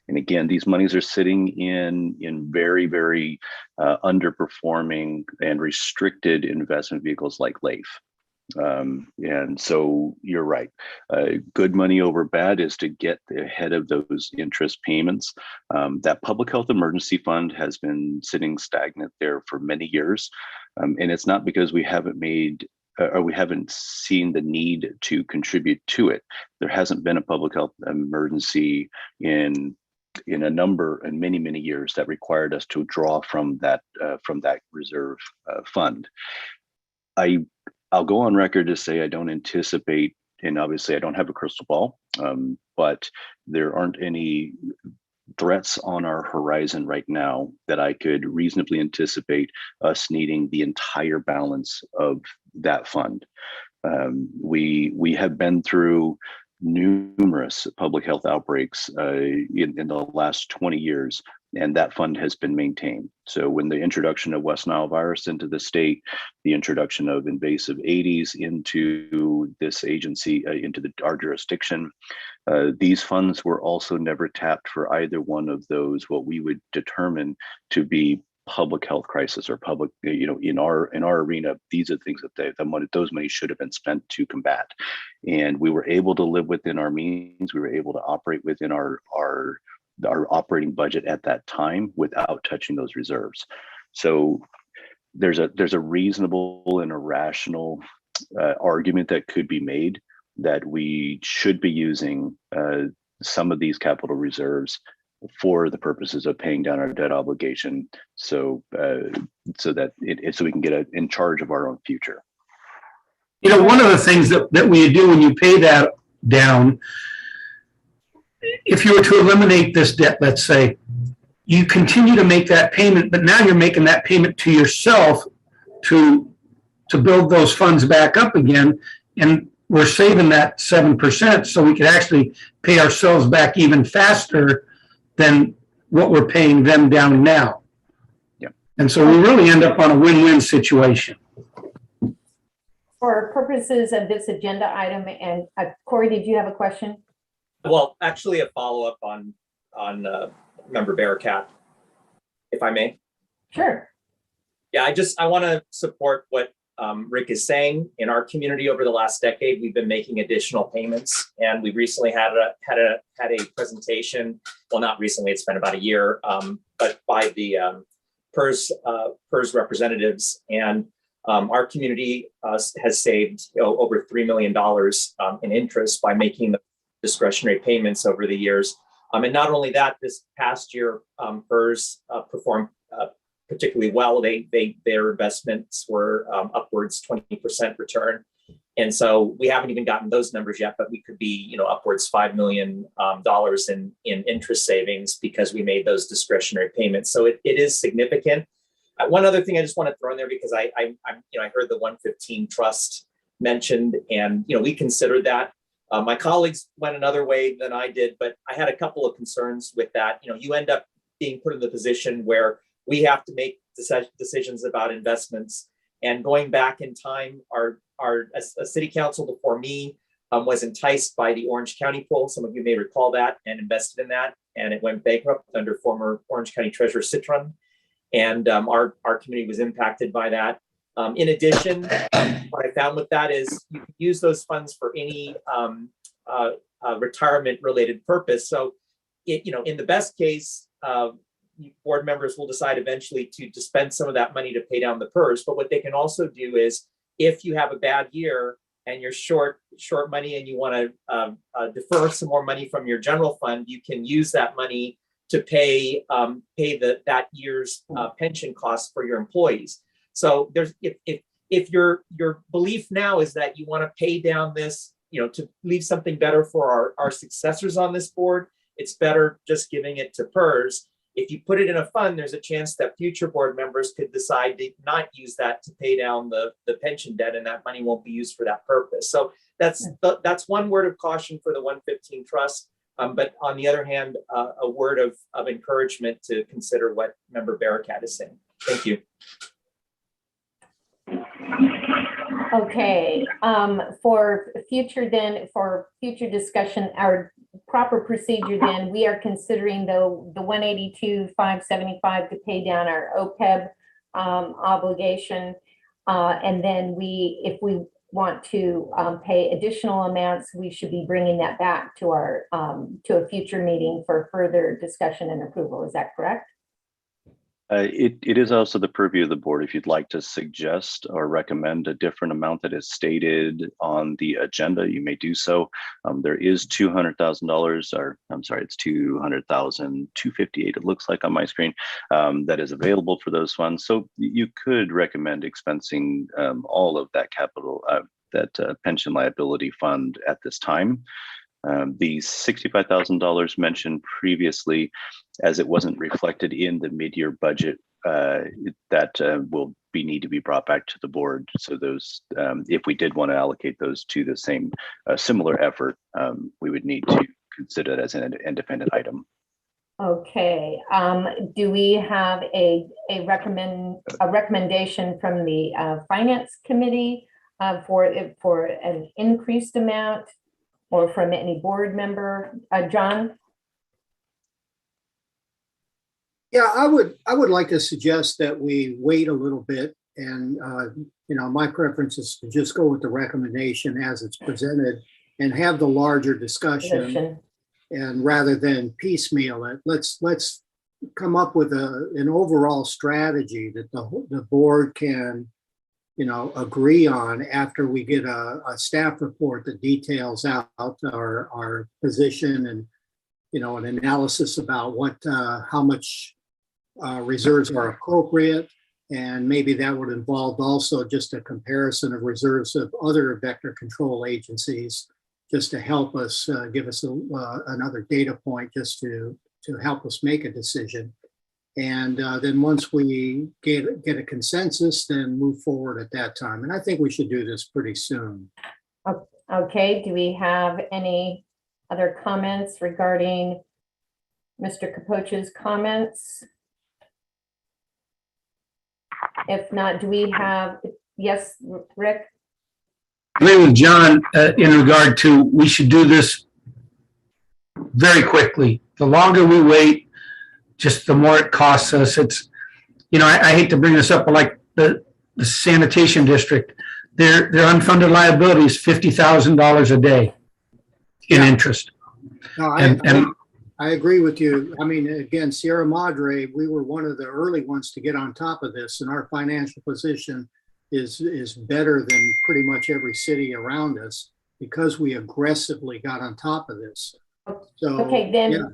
And again, these monies are sitting in very, very underperforming and restricted investment vehicles like LAIF. And so you're right. Good money over bad is to get ahead of those interest payments. That public health emergency fund has been sitting stagnant there for many years. And it's not because we haven't seen the need to contribute to it. There hasn't been a public health emergency in many years that required us to draw from that reserve fund. I'll go on record to say I don't anticipate, and obviously I don't have a crystal ball, but there aren't any threats on our horizon right now that I could reasonably anticipate us needing the entire balance of that fund. We have been through numerous public health outbreaks in the last 20 years, and that fund has been maintained. So when the introduction of West Nile virus into the state, the introduction of invasive Aedes into this agency, into our jurisdiction, these funds were also never tapped for either one of those, what we would determine to be public health crisis or public, in our arena, these are things that those money should have been spent to combat. And we were able to live within our means. We were able to operate within our operating budget at that time without touching those reserves. So there's a reasonable and a rational argument that could be made that we should be using some of these capital reserves for the purposes of paying down our debt obligation, so that we can get in charge of our own future. One of the things that we do when you pay that down, if you were to eliminate this debt, let's say, you continue to make that payment, but now you're making that payment to yourself to build those funds back up again, and we're saving that 7%, so we could actually pay ourselves back even faster than what we're paying them down now. Yep. And so we really end up on a win-win situation. For purposes of this agenda item, and Corey, did you have a question? Well, actually, a follow-up on Member Barricat, if I may. Sure. Yeah, I want to support what Rick is saying, in our community over the last decade, we've been making additional payments, and we recently had a presentation. Well, not recently; it's been about a year, but by the PERS representatives, and our community has saved over $3 million in interest by making the discretionary payments over the years. And not only that, this past year, PERS performed particularly well. Their investments were upwards 20% return. And so we haven't even gotten those numbers yet, but we could be, upwards $5 million in interest savings because we made those discretionary payments. So it is significant. One other thing I just want to throw in there, because I heard the 115 trust mentioned, and we considered that. My colleagues went another way than I did, but I had a couple of concerns with that. You end up being put in the position where we have to make decisions about investments. And going back in time, a city council before me was enticed by the Orange County pool. Some of you may recall that, and invested in that, and it went bankrupt under former Orange County Treasurer Citron. And our community was impacted by that. In addition, what I found with that is you can use those funds for any retirement-related purpose. So, in the best case, board members will decide eventually to spend some of that money to pay down the PERS. But what they can also do is, if you have a bad year and you're short money and you want to defer some more money from your general fund, you can use that money to pay that year's pension costs for your employees. So if your belief now is that you want to pay down this, to leave something better for our successors on this board, it's better just giving it to PERS. If you put it in a fund, there's a chance that future board members could decide to not use that to pay down the pension debt, and that money won't be used for that purpose. So that's one word of caution for the 115 trust. But on the other hand, a word of encouragement to consider what Member Barakat is saying. Thank you. Okay, for future discussion, our proper procedure then, we are considering the 182,575 to pay down our Opeb obligation. And then if we want to pay additional amounts, we should be bringing that back to to a future meeting for further discussion and approval. Is that correct? It is also the purview of the board. If you'd like to suggest or recommend a different amount that is stated on the agenda, you may do so. There is $200,000, or I'm sorry, it's $200,258. It looks like on my screen, that is available for those funds. So you could recommend expensing all of that capital, that pension liability fund at this time. The $65,000 mentioned previously, as it wasn't reflected in the mid-year budget, that will need to be brought back to the board. So those, if we did want to allocate those to the same similar effort, we would need to consider it as an independent item. Okay. Do we have a recommendation from the Finance Committee for an increased amount, or from any board member? John? Yeah, I would like to suggest that we wait a little bit, and my preference is to just go with the recommendation as it's presented and have the larger discussion. And rather than piecemeal it, let's come up with an overall strategy that the board can agree on after we get a staff report that details out our position and an analysis about how much reserves are appropriate, and maybe that would involve also just a comparison of reserves of other vector control agencies, just to help us give us another data point, just to help us make a decision. And then once we get a consensus, then move forward at that time. And I think we should do this pretty soon. Okay, do we have any other comments regarding Mr. Capocha's comments? If not, do we have, yes, Rick? I agree with John in regard to, we should do this very quickly. The longer we wait, just the more it costs us. It's, I hate to bring this up, but like the the sanitation district, their unfunded liability is $50,000 a day in interest. No, I agree with you. I mean, again, Sierra Madre, we were one of the early ones to get on top of this, and our financial position is better than pretty much every city around us because we aggressively got on top of this. So, Okay, then yeah.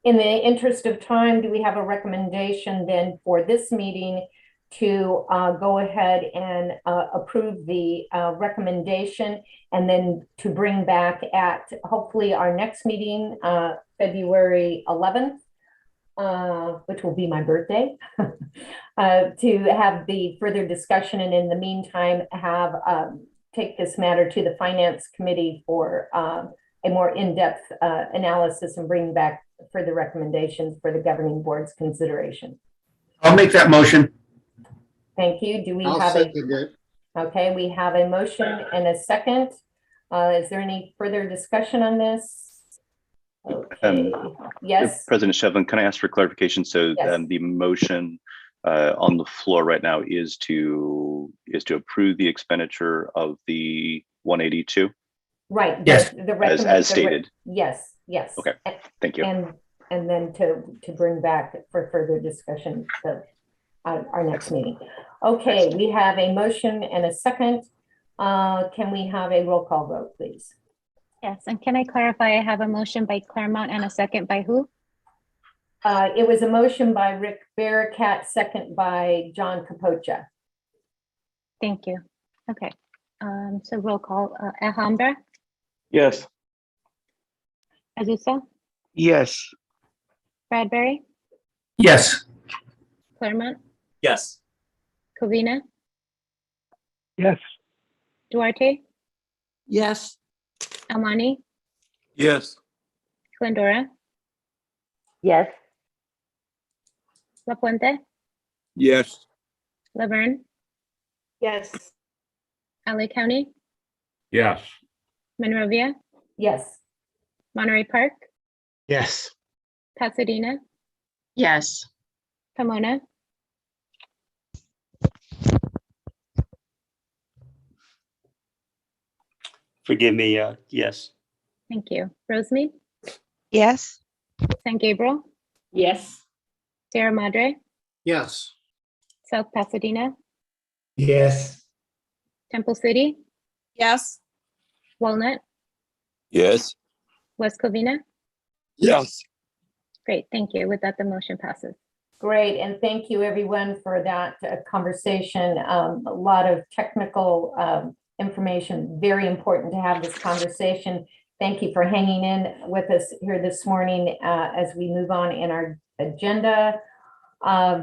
in the interest of time, do we have a recommendation then for this meeting to go ahead and approve the recommendation and then to bring back at hopefully our next meeting, February 11th, which will be my birthday, to have the further discussion, and in the meantime have take this matter to the Finance Committee for a more in-depth analysis and bring back further recommendations for the governing board's consideration. I'll make that motion. Thank you. Do we I'll have second it. Okay, we have a motion and a second. Is there any further discussion on this? Okay. Yes. President Shevlin, can I ask for clarification? So Yes. the motion on the floor right now is to approve the expenditure of the 182? Right. Yes. As stated. Yes. Yes. Okay. Thank you. And then to bring back for further discussion of our next meeting. Okay, we have a motion and a second. Can we have a roll call vote, please? Yes, and can I clarify, I have a motion by Claremont and a second by who? It was a motion by Rick Bearcat, second by John Capocha. Thank you. Okay, so roll call, Alhambra, Yes. Azusa, Yes. Bradbury, Yes. Claremont, Yes. Covina, Yes. Duarte, Yes. Almani, Yes. Glendora, Yes. La Puente, Yes. Laverne, Yes. LA County, Yes. Monrovia, Yes. Monterey Park, Yes. Pasadena, Yes. Pomona, Forgive me, yes. thank you. Rosemead, Yes. San Gabriel, Yes. Sierra Madre, Yes. South Pasadena, Yes. Temple City, Yes. Walnut, Yes. West Covina. Yes. Great, thank you. With that, the motion passes. Great, and thank you everyone for that conversation. A lot of technical information, very important to have this conversation. Thank you for hanging in with us here this morning as we move on in our agenda.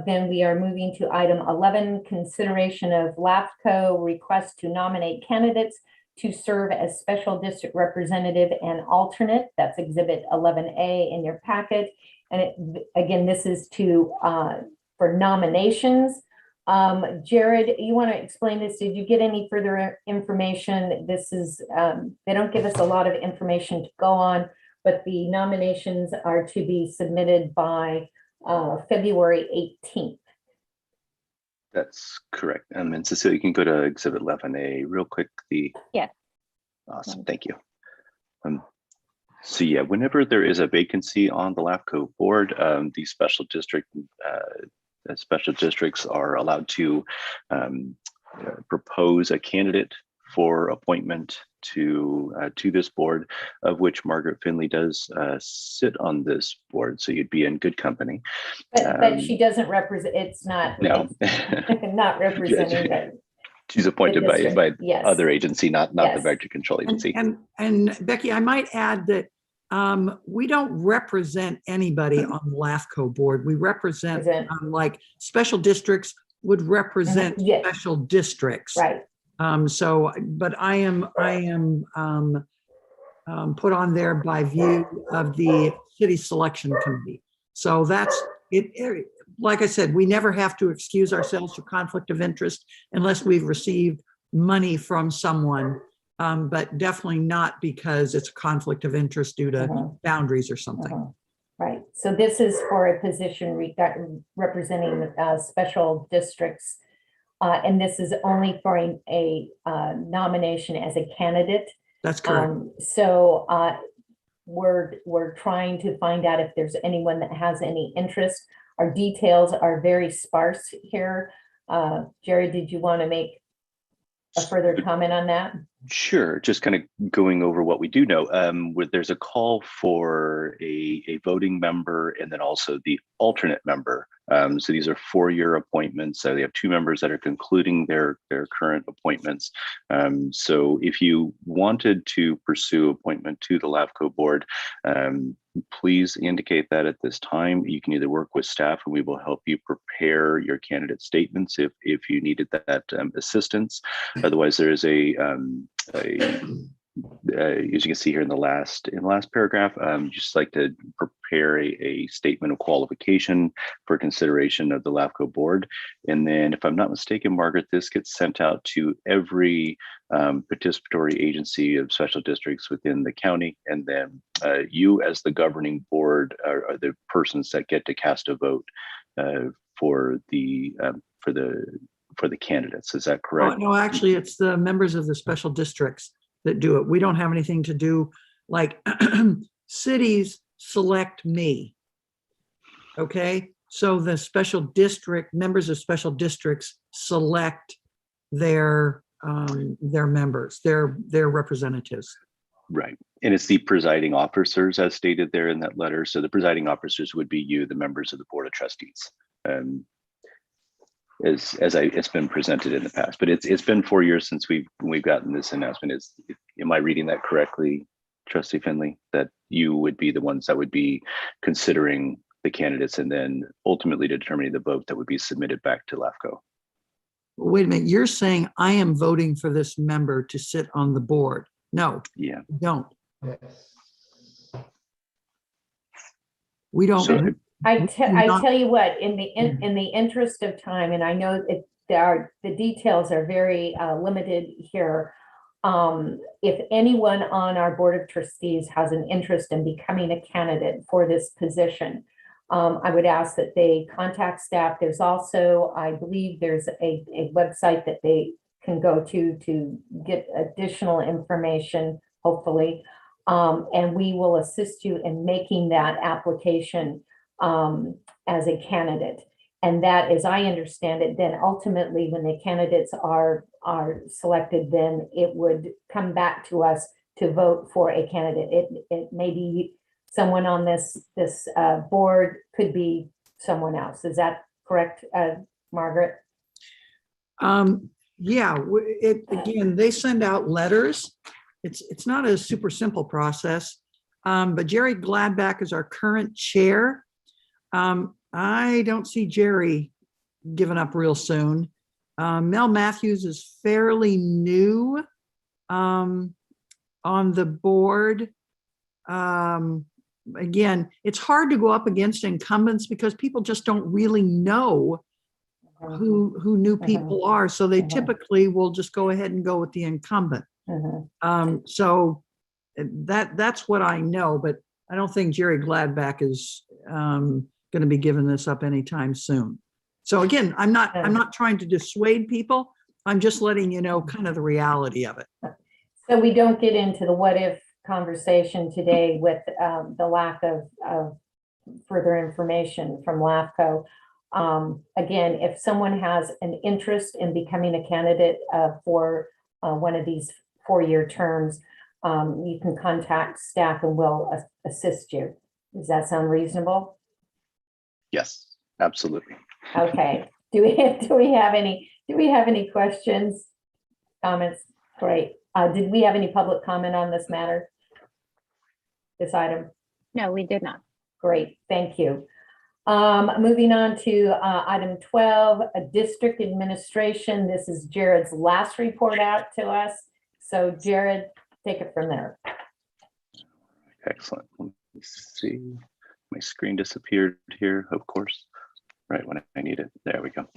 Then we are moving to item 11, consideration of Lafco request to nominate candidates to serve as special district representative and alternate. That's exhibit 11A in your packet. And again, this is for nominations. Jared, you want to explain this? Did you get any further information? This is, they don't give us a lot of information to go on, but the nominations are to be submitted by February 18th. That's correct. And Cecilia, you can go to exhibit 11A real quick. Yes. Awesome, thank you. So yeah, whenever there is a vacancy on the Lafco board, the special districts are allowed to propose a candidate for appointment to this board, of which Margaret Finley does sit on this board. So you'd be in good company. But she doesn't represent. It's not. No, it's not representing that. She's appointed by Yes. other agency, not Yes. the vector control agency. And Becky, I might add that we don't represent anybody on the Lafco board. We represent like special districts would represent Yes. special districts. Right. But I am put on there by view of the city selection committee. So that's it. Like I said, we never have to excuse ourselves for conflict of interest unless we've received money from someone, but definitely not because it's a conflict of interest due to boundaries or something. Right. So this is for a position representing special districts And this is only for a nomination as a candidate. That's correct. So we're trying to find out if there's anyone that has any interest. Our details are very sparse here. Jerry, did you want to make a further comment on that? Sure. Just kind of going over what we do know. Where there's a call for a voting member and then also the alternate member. So these are 4-year appointments. So they have 2 members that are concluding their current appointments. So if you wanted to pursue appointment to the Lafco board, please indicate that at this time. You can either work with staff and we will help you prepare your candidate statements if you needed that assistance. Otherwise, there is as you can see here in the last paragraph, just like to prepare a statement of qualification for consideration of the Lafco board. And then if I'm not mistaken, Margaret, this gets sent out to every participatory agency of special districts within the county. And then you as the governing board are the persons that get to cast a vote for the candidates. Is that correct? No, actually, it's the members of the special districts that do it. We don't have anything to do, like cities select me. Okay, so the special district members of special districts select their members, their representatives. Right. And it's the presiding officers as stated there in that letter. So the presiding officers would be you, the members of the Board of Trustees. As it's been presented in the past, but it's been 4 years since we've gotten this announcement. Am I reading that correctly, Trustee Finley, that you would be the ones that would be considering the candidates and then ultimately determining the vote that would be submitted back to Lafco? Wait a minute, you're saying I am voting for this member to sit on the board? No. Yeah. Don't. We don't. So, I tell you what, in the interest of time, and I know the details are very limited here. If anyone on our Board of Trustees has an interest in becoming a candidate for this position, I would ask that they contact staff. There's also, I believe there's a website that they can go to get additional information, hopefully. And we will assist you in making that application as a candidate. And that, as I understand it, then ultimately when the candidates are selected, then it would come back to us to vote for a candidate. It may be someone on this board, could be someone else. Is that correct, Margaret? Yeah, again, they send out letters. It's not a super simple process, but Jerry Gladback is our current chair. I don't see Jerry giving up real soon. Mel Matthews is fairly new on the board. Again, it's hard to go up against incumbents because people just don't really know who new people are. So they typically will just go ahead and go with the incumbent. So that's what I know, but I don't think Jerry Gladback is going to be giving this up anytime soon. So again, I'm not trying to dissuade people. I'm just letting you know kind of the reality of it. So we don't get into the what if conversation today with the lack of further information from Lafco. Again, if someone has an interest in becoming a candidate for one of these 4-year terms, you can contact staff and we'll assist you. Does that sound reasonable? Yes, absolutely. Okay. Do we have any questions, comments? Great. Did we have any public comment on this matter? This item? No, we did not. Great, thank you. Moving on to item 12, district administration. This is Jared's last report out to us. So Jared, take it from there. Excellent. Let me see. My screen disappeared here, of course, right when I need it. There we go.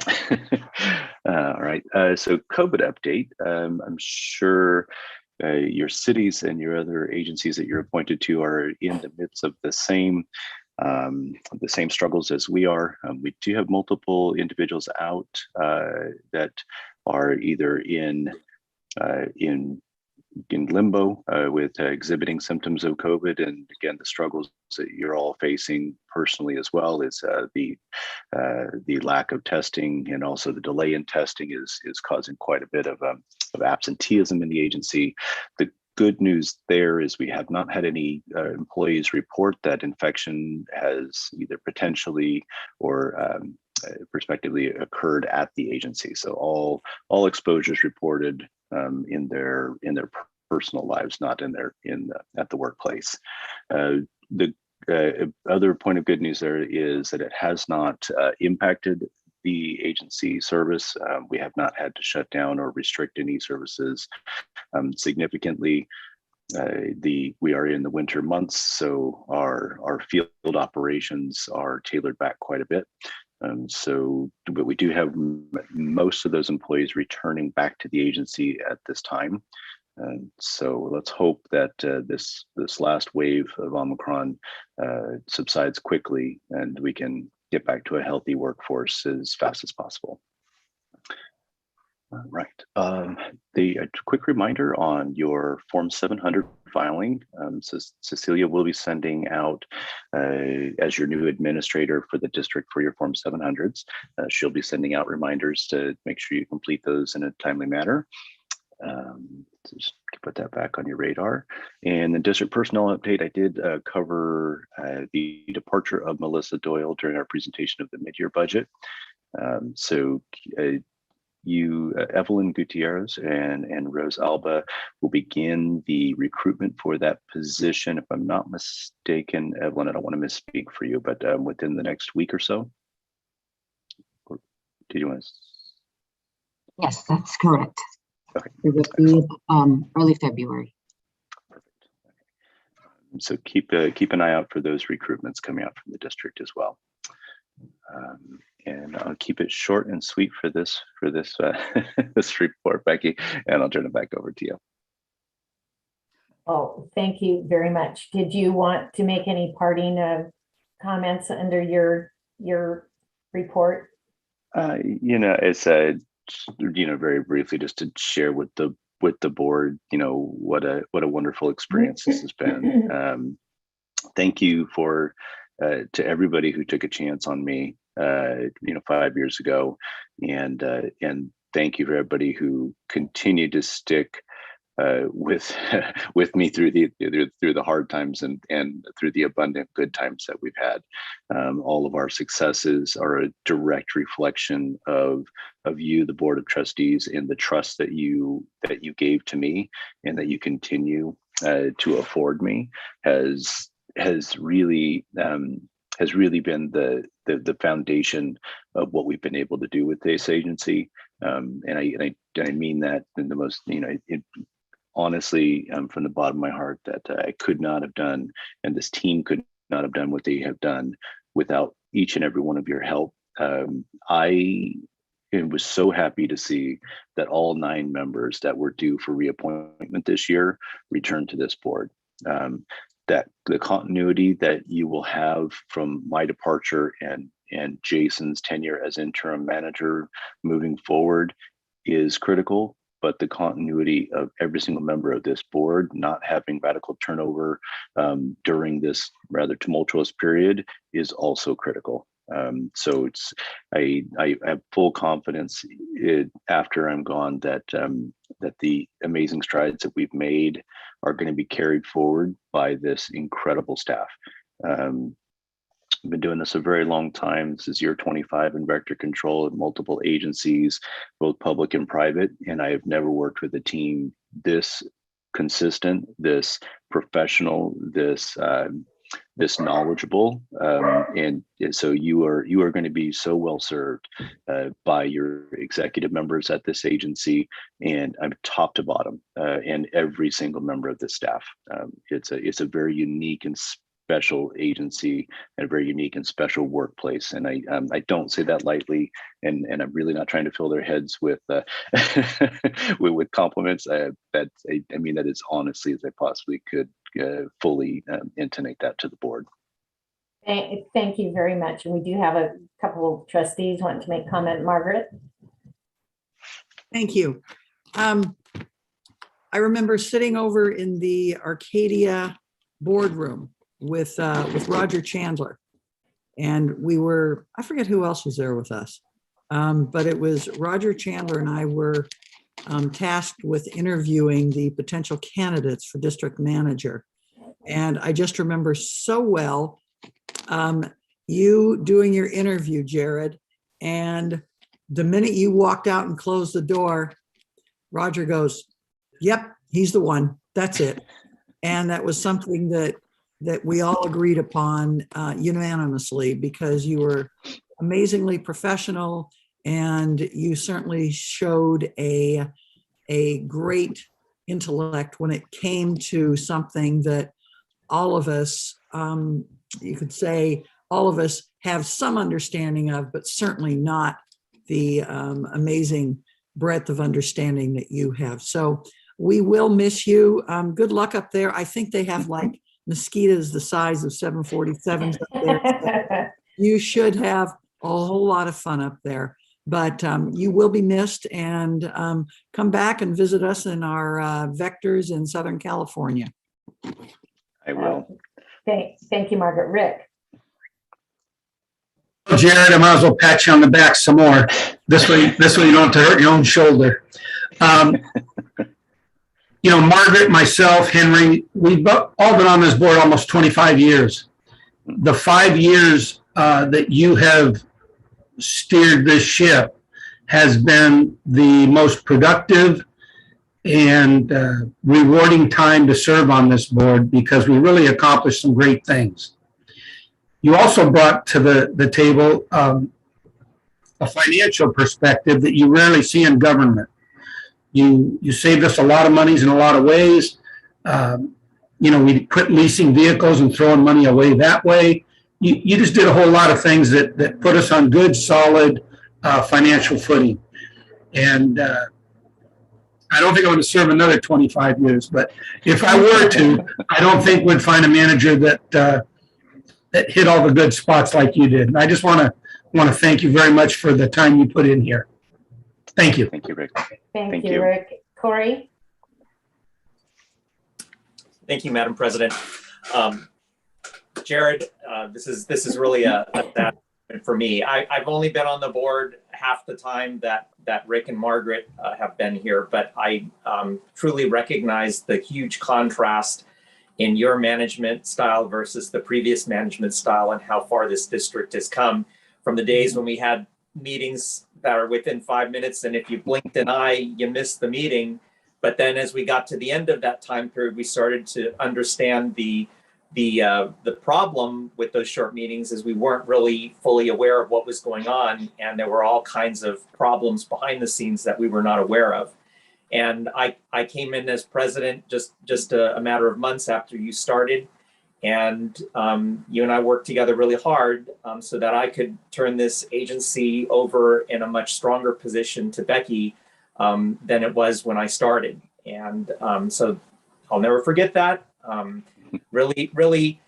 All right. So COVID update. I'm sure your cities and your other agencies that you're appointed to are in the midst of the same the same struggles as we are. We do have multiple individuals out that are either in limbo with exhibiting symptoms of COVID. And again, the struggles that you're all facing personally as well is the lack of testing, and also the delay in testing is causing quite a bit of absenteeism in the agency. The good news there is we have not had any employees report that infection has either potentially or prospectively occurred at the agency. So all exposures reported in their personal lives, not at the workplace. The other point of good news there is that it has not impacted the agency service. We have not had to shut down or restrict any services significantly. We are in the winter months, so our field operations are tailored back quite a bit. But we do have most of those employees returning back to the agency at this time. So let's hope that this last wave of Omicron subsides quickly and we can get back to a healthy workforce as fast as possible. All right. A quick reminder on your Form 700 filing. So Cecilia will be sending out, as your new administrator for the district for your Form 700s, she'll be sending out reminders to make sure you complete those in a timely manner. Just put that back on your radar. And the district personnel update, I did cover the departure of Melissa Doyle during our presentation of the mid-year budget. Evelyn Gutierrez and Rose Alba will begin the recruitment for that position. If I'm not mistaken, Evelyn, I don't want to misspeak for you, but within the next week or so. Or did you want to? Yes, that's correct. Okay. It would be early February. Perfect. So keep an eye out for those recruitments coming out from the district as well. And I'll keep it short and sweet for this this report, Becky, and I'll turn it back over to you. Oh, thank you very much. Did you want to make any parting comments under your report? It's very briefly, just to share with the board, what a wonderful experience this has been. Thank you to everybody who took a chance on me 5 years ago, and thank you for everybody who continued to stick with me through the hard times and through the abundant good times that we've had. All of our successes are a direct reflection of you, the Board of Trustees, and the trust that you gave to me and that you continue to afford me has really been the foundation of what we've been able to do with this agency. And I mean that in the most, honestly, from the bottom of my heart, that I could not have done, and this team could not have done what they have done without each and every one of your help. I was so happy to see that all 9 members that were due for reappointment this year returned to this board. That the continuity that you will have from my departure and Jason's tenure as interim manager moving forward is critical, but the continuity of every single member of this board not having radical turnover during this rather tumultuous period is also critical. So I have full confidence after I'm gone that the amazing strides that we've made are going to be carried forward by this incredible staff. I've been doing this a very long time. This is year 25 in vector control at multiple agencies, both public and private, and I have never worked with a team this consistent, this professional, this knowledgeable, and so you are going to be so well served by your executive members at this agency, and I'm top to bottom, and every single member of the staff. It's a very unique and special agency and a very unique and special workplace, and I don't say that lightly, and I'm really not trying to fill their heads with with compliments. I mean that as honestly as I possibly could fully intonate that to the board. Thank you very much. And we do have a couple of trustees wanting to make comment. Margaret? Thank you. I remember sitting over in the Arcadia boardroom with Roger Chandler. And I forget who else was there with us. But it was Roger Chandler and I were tasked with interviewing the potential candidates for district manager. And I just remember so well you doing your interview, Jared. And the minute you walked out and closed the door, Roger goes, "Yep, he's the one. That's it." And that was something that we all agreed upon unanimously, because you were amazingly professional and you certainly showed a great intellect when it came to something that all of us, you could say all of us have some understanding of, but certainly not the amazing breadth of understanding that you have. So we will miss you. Good luck up there. I think they have like mosquitoes the size of 747s up there. So you should have a whole lot of fun up there. But you will be missed, and come back and visit us in our vectors in Southern California. I will. Thank you, Margaret. Rick? Jared, I might as well pat you on the back some more. This way you don't have to hurt your own shoulder. You know, Margaret, myself, Henry, we've all been on this board almost 25 years. The 5 years that you have steered this ship has been the most productive and rewarding time to serve on this board, because we really accomplished some great things. You also brought to the table a financial perspective that you rarely see in government. You saved us a lot of monies in a lot of ways. You know, we quit leasing vehicles and throwing money away that way. You just did a whole lot of things that put us on good, solid financial footing. And I don't think I want to serve another 25 years, but if I were to, I don't think we'd find a manager that hit all the good spots like you did. And I just want to thank you very much for the time you put in here. Thank you. Thank you, Rick. Thank you, Rick. Corey? Thank you, Madam President. Jared, this is really a sad moment for me. I've only been on the board half the time that Rick and Margaret have been here, but I truly recognize the huge contrast in your management style versus the previous management style, and how far this district has come from the days when we had meetings that are within 5 minutes, and if you blinked an eye, you missed the meeting. But then as we got to the end of that time period, we started to understand the problem with those short meetings is we weren't really fully aware of what was going on, and there were all kinds of problems behind the scenes that we were not aware of. And I came in as president just a matter of months after you started, and you and I worked together really hard so that I could turn this agency over in a much stronger position to Becky than it was when I started. And so I'll never forget that. Really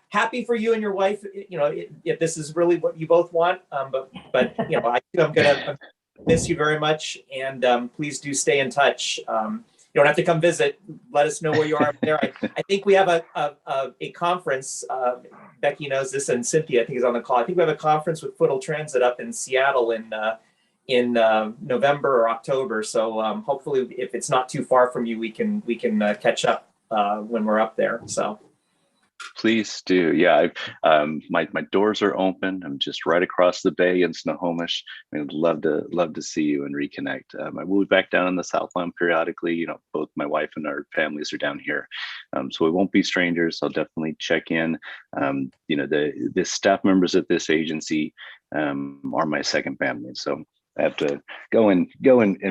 happy for you and your wife, you know, if this is really what you both want. But you know, I'm gonna miss you very much, and please do stay in touch. You don't have to come visit. Let us know where you are up there. I think we have a conference. Becky knows this, and Cynthia, I think, is on the call. I think we have a conference with Footle Transit up in Seattle in November or October. So hopefully, if it's not too far from you, we can catch up when we're up there. So. Please do. Yeah, my doors are open. I'm just right across the bay in Snohomish. I'd love to see you and reconnect. I will be back down in the Southland periodically. You know, both my wife and our families are down here, so we won't be strangers. I'll definitely check in. You know, the staff members at this agency are my second family, so I have to go and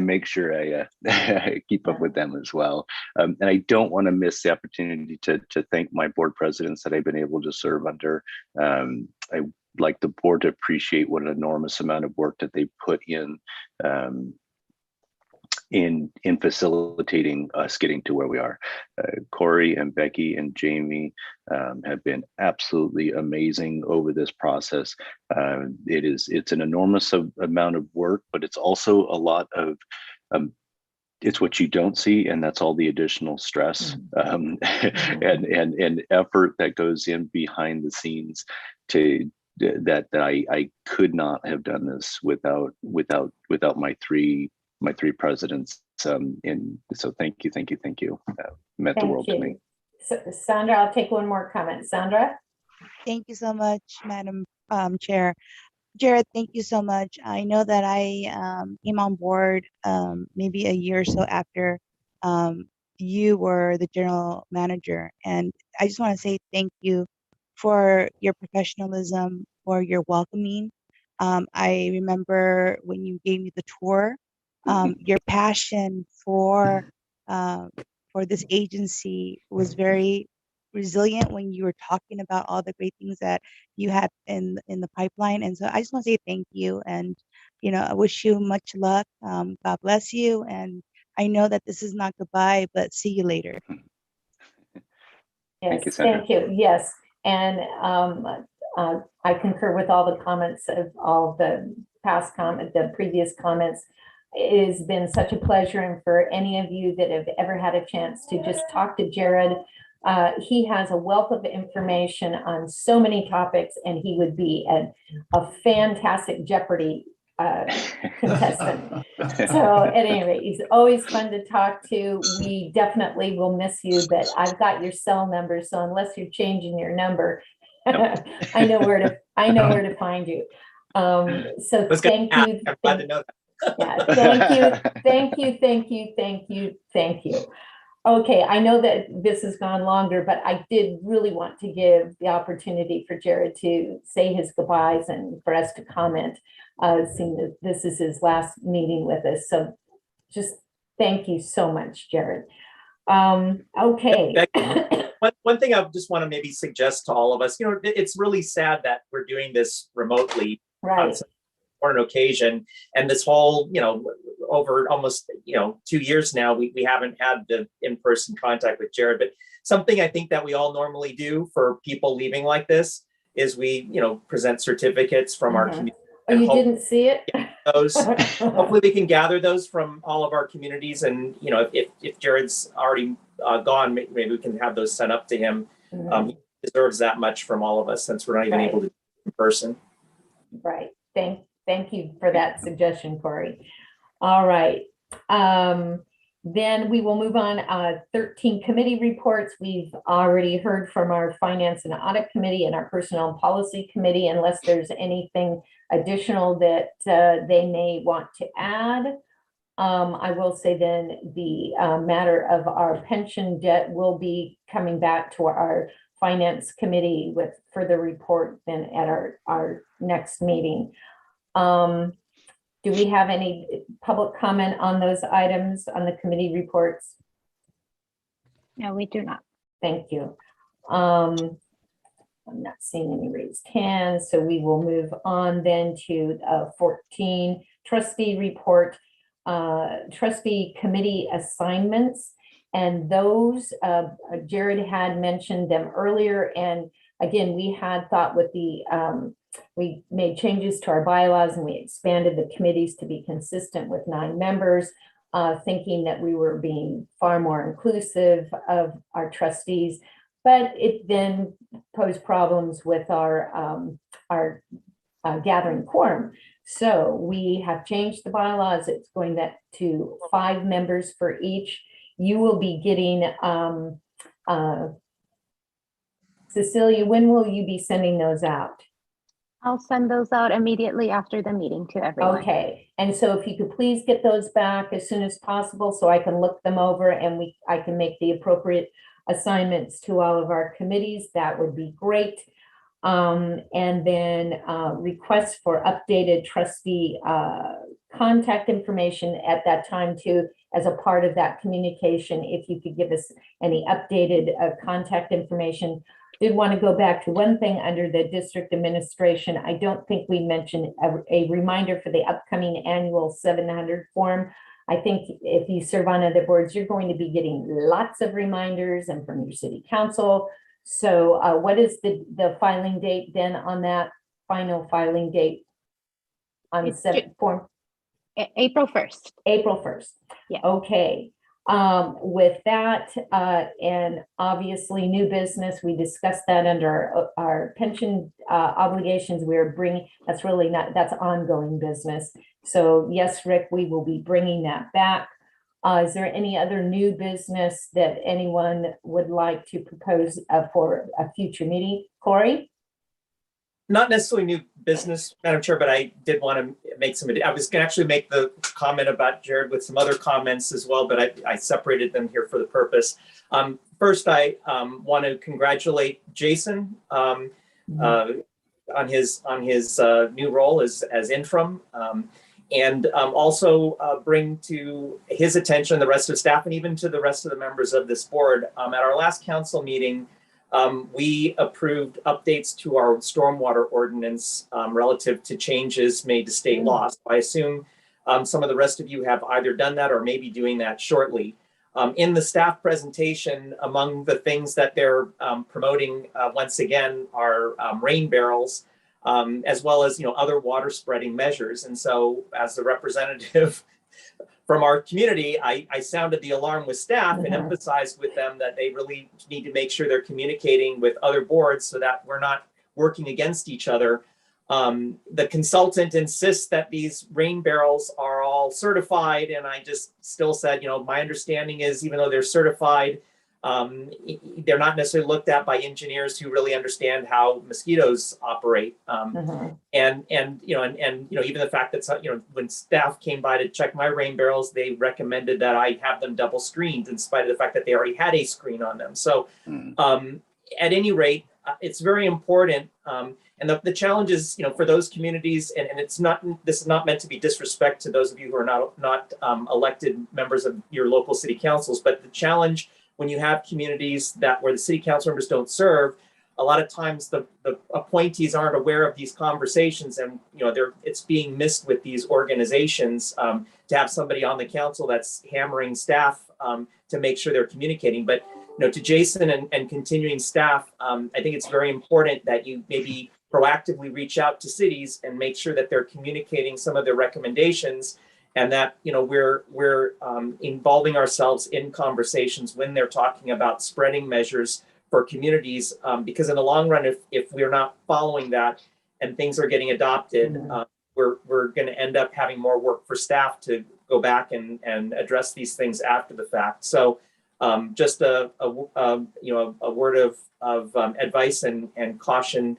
make sure I keep up with them as well. And I don't want to miss the opportunity to thank my board presidents that I've been able to serve under. I like the board to appreciate what an enormous amount of work that they put in, in facilitating us getting to where we are. Corey and Becky and Jamie have been absolutely amazing over this process. It's an enormous amount of work, but it's also a lot of it's what you don't see, and that's all the additional stress and effort that goes in behind the scenes to that I could not have done this without my three presidents. And so thank you. Meant the world to me. So, Sandra, I'll take one more comment. Sandra? Thank you so much, Madam Chair. Jared, thank you so much. I know that I came on board maybe a year or so after you were the general manager. And I just want to say thank you for your professionalism, for your welcoming. I remember when you gave me the tour, your passion for this agency was very resilient when you were talking about all the great things that you had in the pipeline. And so I just want to say thank you, and I wish you much luck. God bless you, and I know that this is not goodbye, but see you later. Yes, thank you. Yes, and I concur with all the comments of all the previous comments. It has been such a pleasure, and for any of you that have ever had a chance to just talk to Jared, he has a wealth of information on so many topics, and he would be a fantastic Jeopardy contestant. So at any rate, he's always fun to talk to. We definitely will miss you, but I've got your cell number, so unless you're changing your number, I know where to find you. So thank you. I'm glad to know that. Yeah, thank you. Okay, I know that this has gone longer, but I did really want to give the opportunity for Jared to say his goodbyes and for us to comment, seeing that this is his last meeting with us. So just thank you so much, Jared. Okay. One thing I just want to maybe suggest to all of us, it's really sad that we're doing this remotely. Right. For an occasion, and this whole over almost 2 years now we haven't had the in-person contact with Jared. But something I think that we all normally do for people leaving like this is we present certificates from our community. Oh, you didn't see it? Those hopefully we can gather those from all of our communities, and if Jared's already gone, maybe we can have those sent up to him. He deserves that much from all of us, since we're not even able to do it in person. Right. Thank you for that suggestion, Corey. All right. Then we will move on. 13 committee reports. We've already heard from our Finance and Audit Committee and our Personnel and Policy Committee, unless there's anything additional that they may want to add. I will say then the matter of our pension debt will be coming back to our Finance Committee with further report then at our next meeting. Do we have any public comment on those items on the committee reports? No, we do not. Thank you. I'm not seeing any raised hands, so we will move on then to 14 trustee report, trustee committee assignments. And those, Jared had mentioned them earlier. And again, we had thought with the, we made changes to our bylaws and we expanded the committees to be consistent with 9 members, thinking that we were being far more inclusive of our trustees. But it then posed problems with our gathering quorum. So we have changed the bylaws. It's going back to 5 members for each. You will be getting, Cecilia, when will you be sending those out? I'll send those out immediately after the meeting to everyone. Okay, and so if you could please get those back as soon as possible so I can look them over and I can make the appropriate assignments to all of our committees, that would be great. And then requests for updated trustee contact information at that time too, as a part of that communication. If you could give us any updated contact information. Did want to go back to one thing under the district administration. I don't think we mentioned a reminder for the upcoming annual 700 form. I think if you serve on other boards, you're going to be getting lots of reminders and from your city council. So what is the filing date then on that final filing date? On It's form? April 1st. April 1st. Yeah. Okay. With that, and obviously new business, we discussed that under our pension obligations. We're bringing, that's really not, that's ongoing business. So yes, Rick, we will be bringing that back. Is there any other new business that anyone would like to propose for a future meeting? Corey? Not necessarily new business, Madam Chair, but I did want to make some, I was going to actually make the comment about Jared with some other comments as well, but I separated them here for the purpose. First, I want to congratulate Jason on his new role as interim, and also bring to his attention, the rest of staff, and even to the rest of the members of this board. At our last council meeting, we approved updates to our stormwater ordinance relative to changes made to state law. So I assume some of the rest of you have either done that or may be doing that shortly. In the staff presentation, among the things that they're promoting once again are rain barrels, as well as other water spreading measures. And so as the representative from our community, I sounded the alarm with staff and emphasized with them that they really need to make sure they're communicating with other boards so that we're not working against each other. The consultant insists that these rain barrels are all certified, and I just still said, my understanding is even though they're certified, they're not necessarily looked at by engineers who really understand how mosquitoes operate. And even the fact that when staff came by to check my rain barrels, they recommended that I have them double screened in spite of the fact that they already had a screen on them. So at any rate, it's very important. And the challenge is, for those communities, and this is not meant to be disrespect to those of you who are not elected members of your local city councils, but the challenge when you have communities where the city council members don't serve, a lot of times the appointees aren't aware of these conversations, and it's being missed with these organizations to have somebody on the council that's hammering staff to make sure they're communicating. But to Jason and continuing staff, I think it's very important that you maybe proactively reach out to cities and make sure that they're communicating some of their recommendations, and that we're involving ourselves in conversations when they're talking about spreading measures for communities, because in the long run, if we're not following that and things are getting adopted, we're going to end up having more work for staff to go back and address these things after the fact. So just a word of advice and caution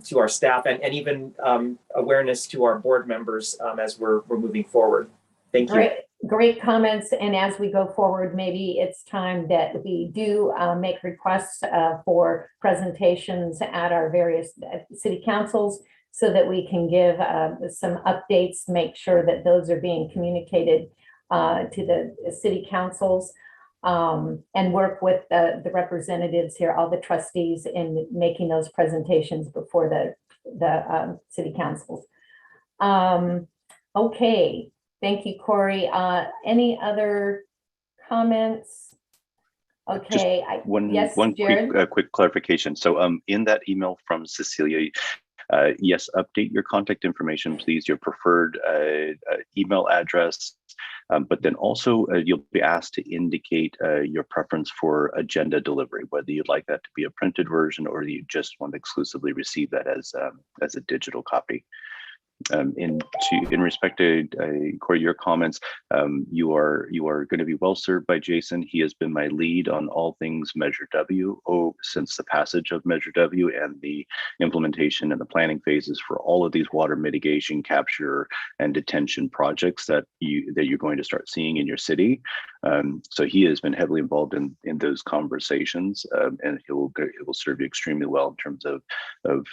to our staff, and even awareness to our board members as we're moving forward. Thank you. Great comments. And as we go forward, maybe it's time that we do make requests for presentations at our various city councils so that we can give some updates, make sure that those are being communicated to the city councils. And work with the representatives here, all the trustees, in making those presentations before the city councils. Okay, thank you, Corey. Any other comments? Okay, Just one quick clarification. So in that email from Cecilia, yes, update your contact information, please, your preferred email address. But then also you'll be asked to indicate your preference for agenda delivery, whether you'd like that to be a printed version or you just want to exclusively receive that as a digital copy. In respect to Corey, your comments, you are going to be well served by Jason. He has been my lead on all things Measure W since the passage of Measure W and the implementation and the planning phases for all of these water mitigation, capture, and detention projects that you're going to start seeing in your city. So he has been heavily involved in those conversations, and he will serve you extremely well in terms of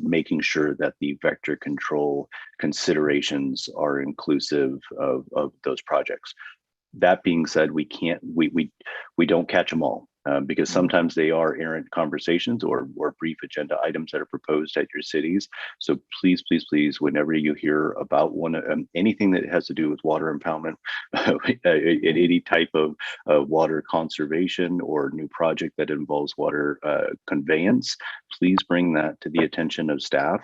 making sure that the vector control considerations are inclusive of those projects. That being said, we don't catch them all. because sometimes they are errant conversations or brief agenda items that are proposed at your cities. So please, please, please, whenever you hear about anything that has to do with water impoundment, any type of water conservation or new project that involves water conveyance, please bring that to the attention of staff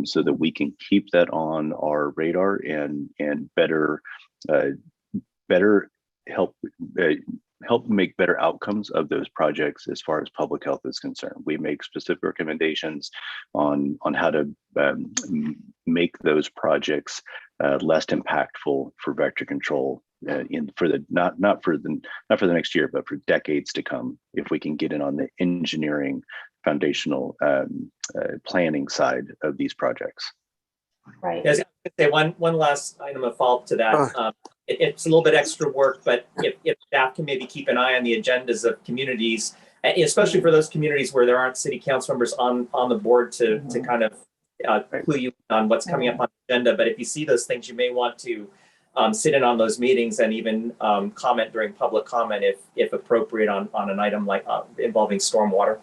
so that we can keep that on our radar and better help make better outcomes of those projects as far as public health is concerned. We make specific recommendations on how to make those projects less impactful for vector control for the not for the next year, but for decades to come. If we can get in on the engineering, foundational planning side of these projects. Right. Yes, I was gonna say one last item of follow-up to that. It's a little bit extra work, but if staff can maybe keep an eye on the agendas of communities, especially for those communities where there aren't city council members on the board to kind of clue you on what's coming up on the agenda. But if you see those things, you may want to sit in on those meetings and even comment during public comment if appropriate on an item like involving stormwater.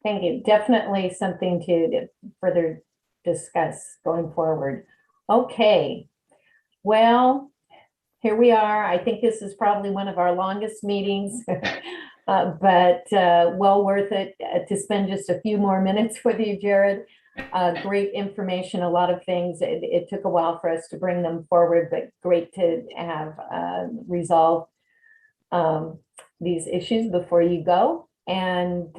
Thank you. Definitely something to further discuss going forward. Okay. Well, here we are. I think this is probably one of our longest meetings, but well worth it to spend just a few more minutes with you, Jared. Great information, a lot of things. It took a while for us to bring them forward, but great to have resolved these issues before you go. And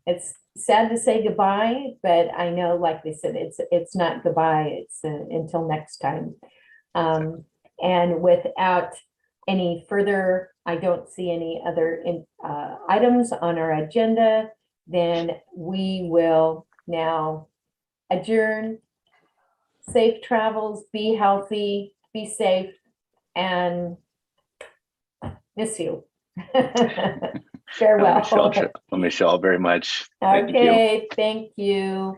it's sad to say goodbye, but I know, like they said, it's not goodbye. It's until next time. And without any further, I don't see any other items on our agenda, then we will now adjourn. Safe travels, be healthy, be safe, and miss you. Farewell. Michelle, very much. Thank you. Okay, thank you.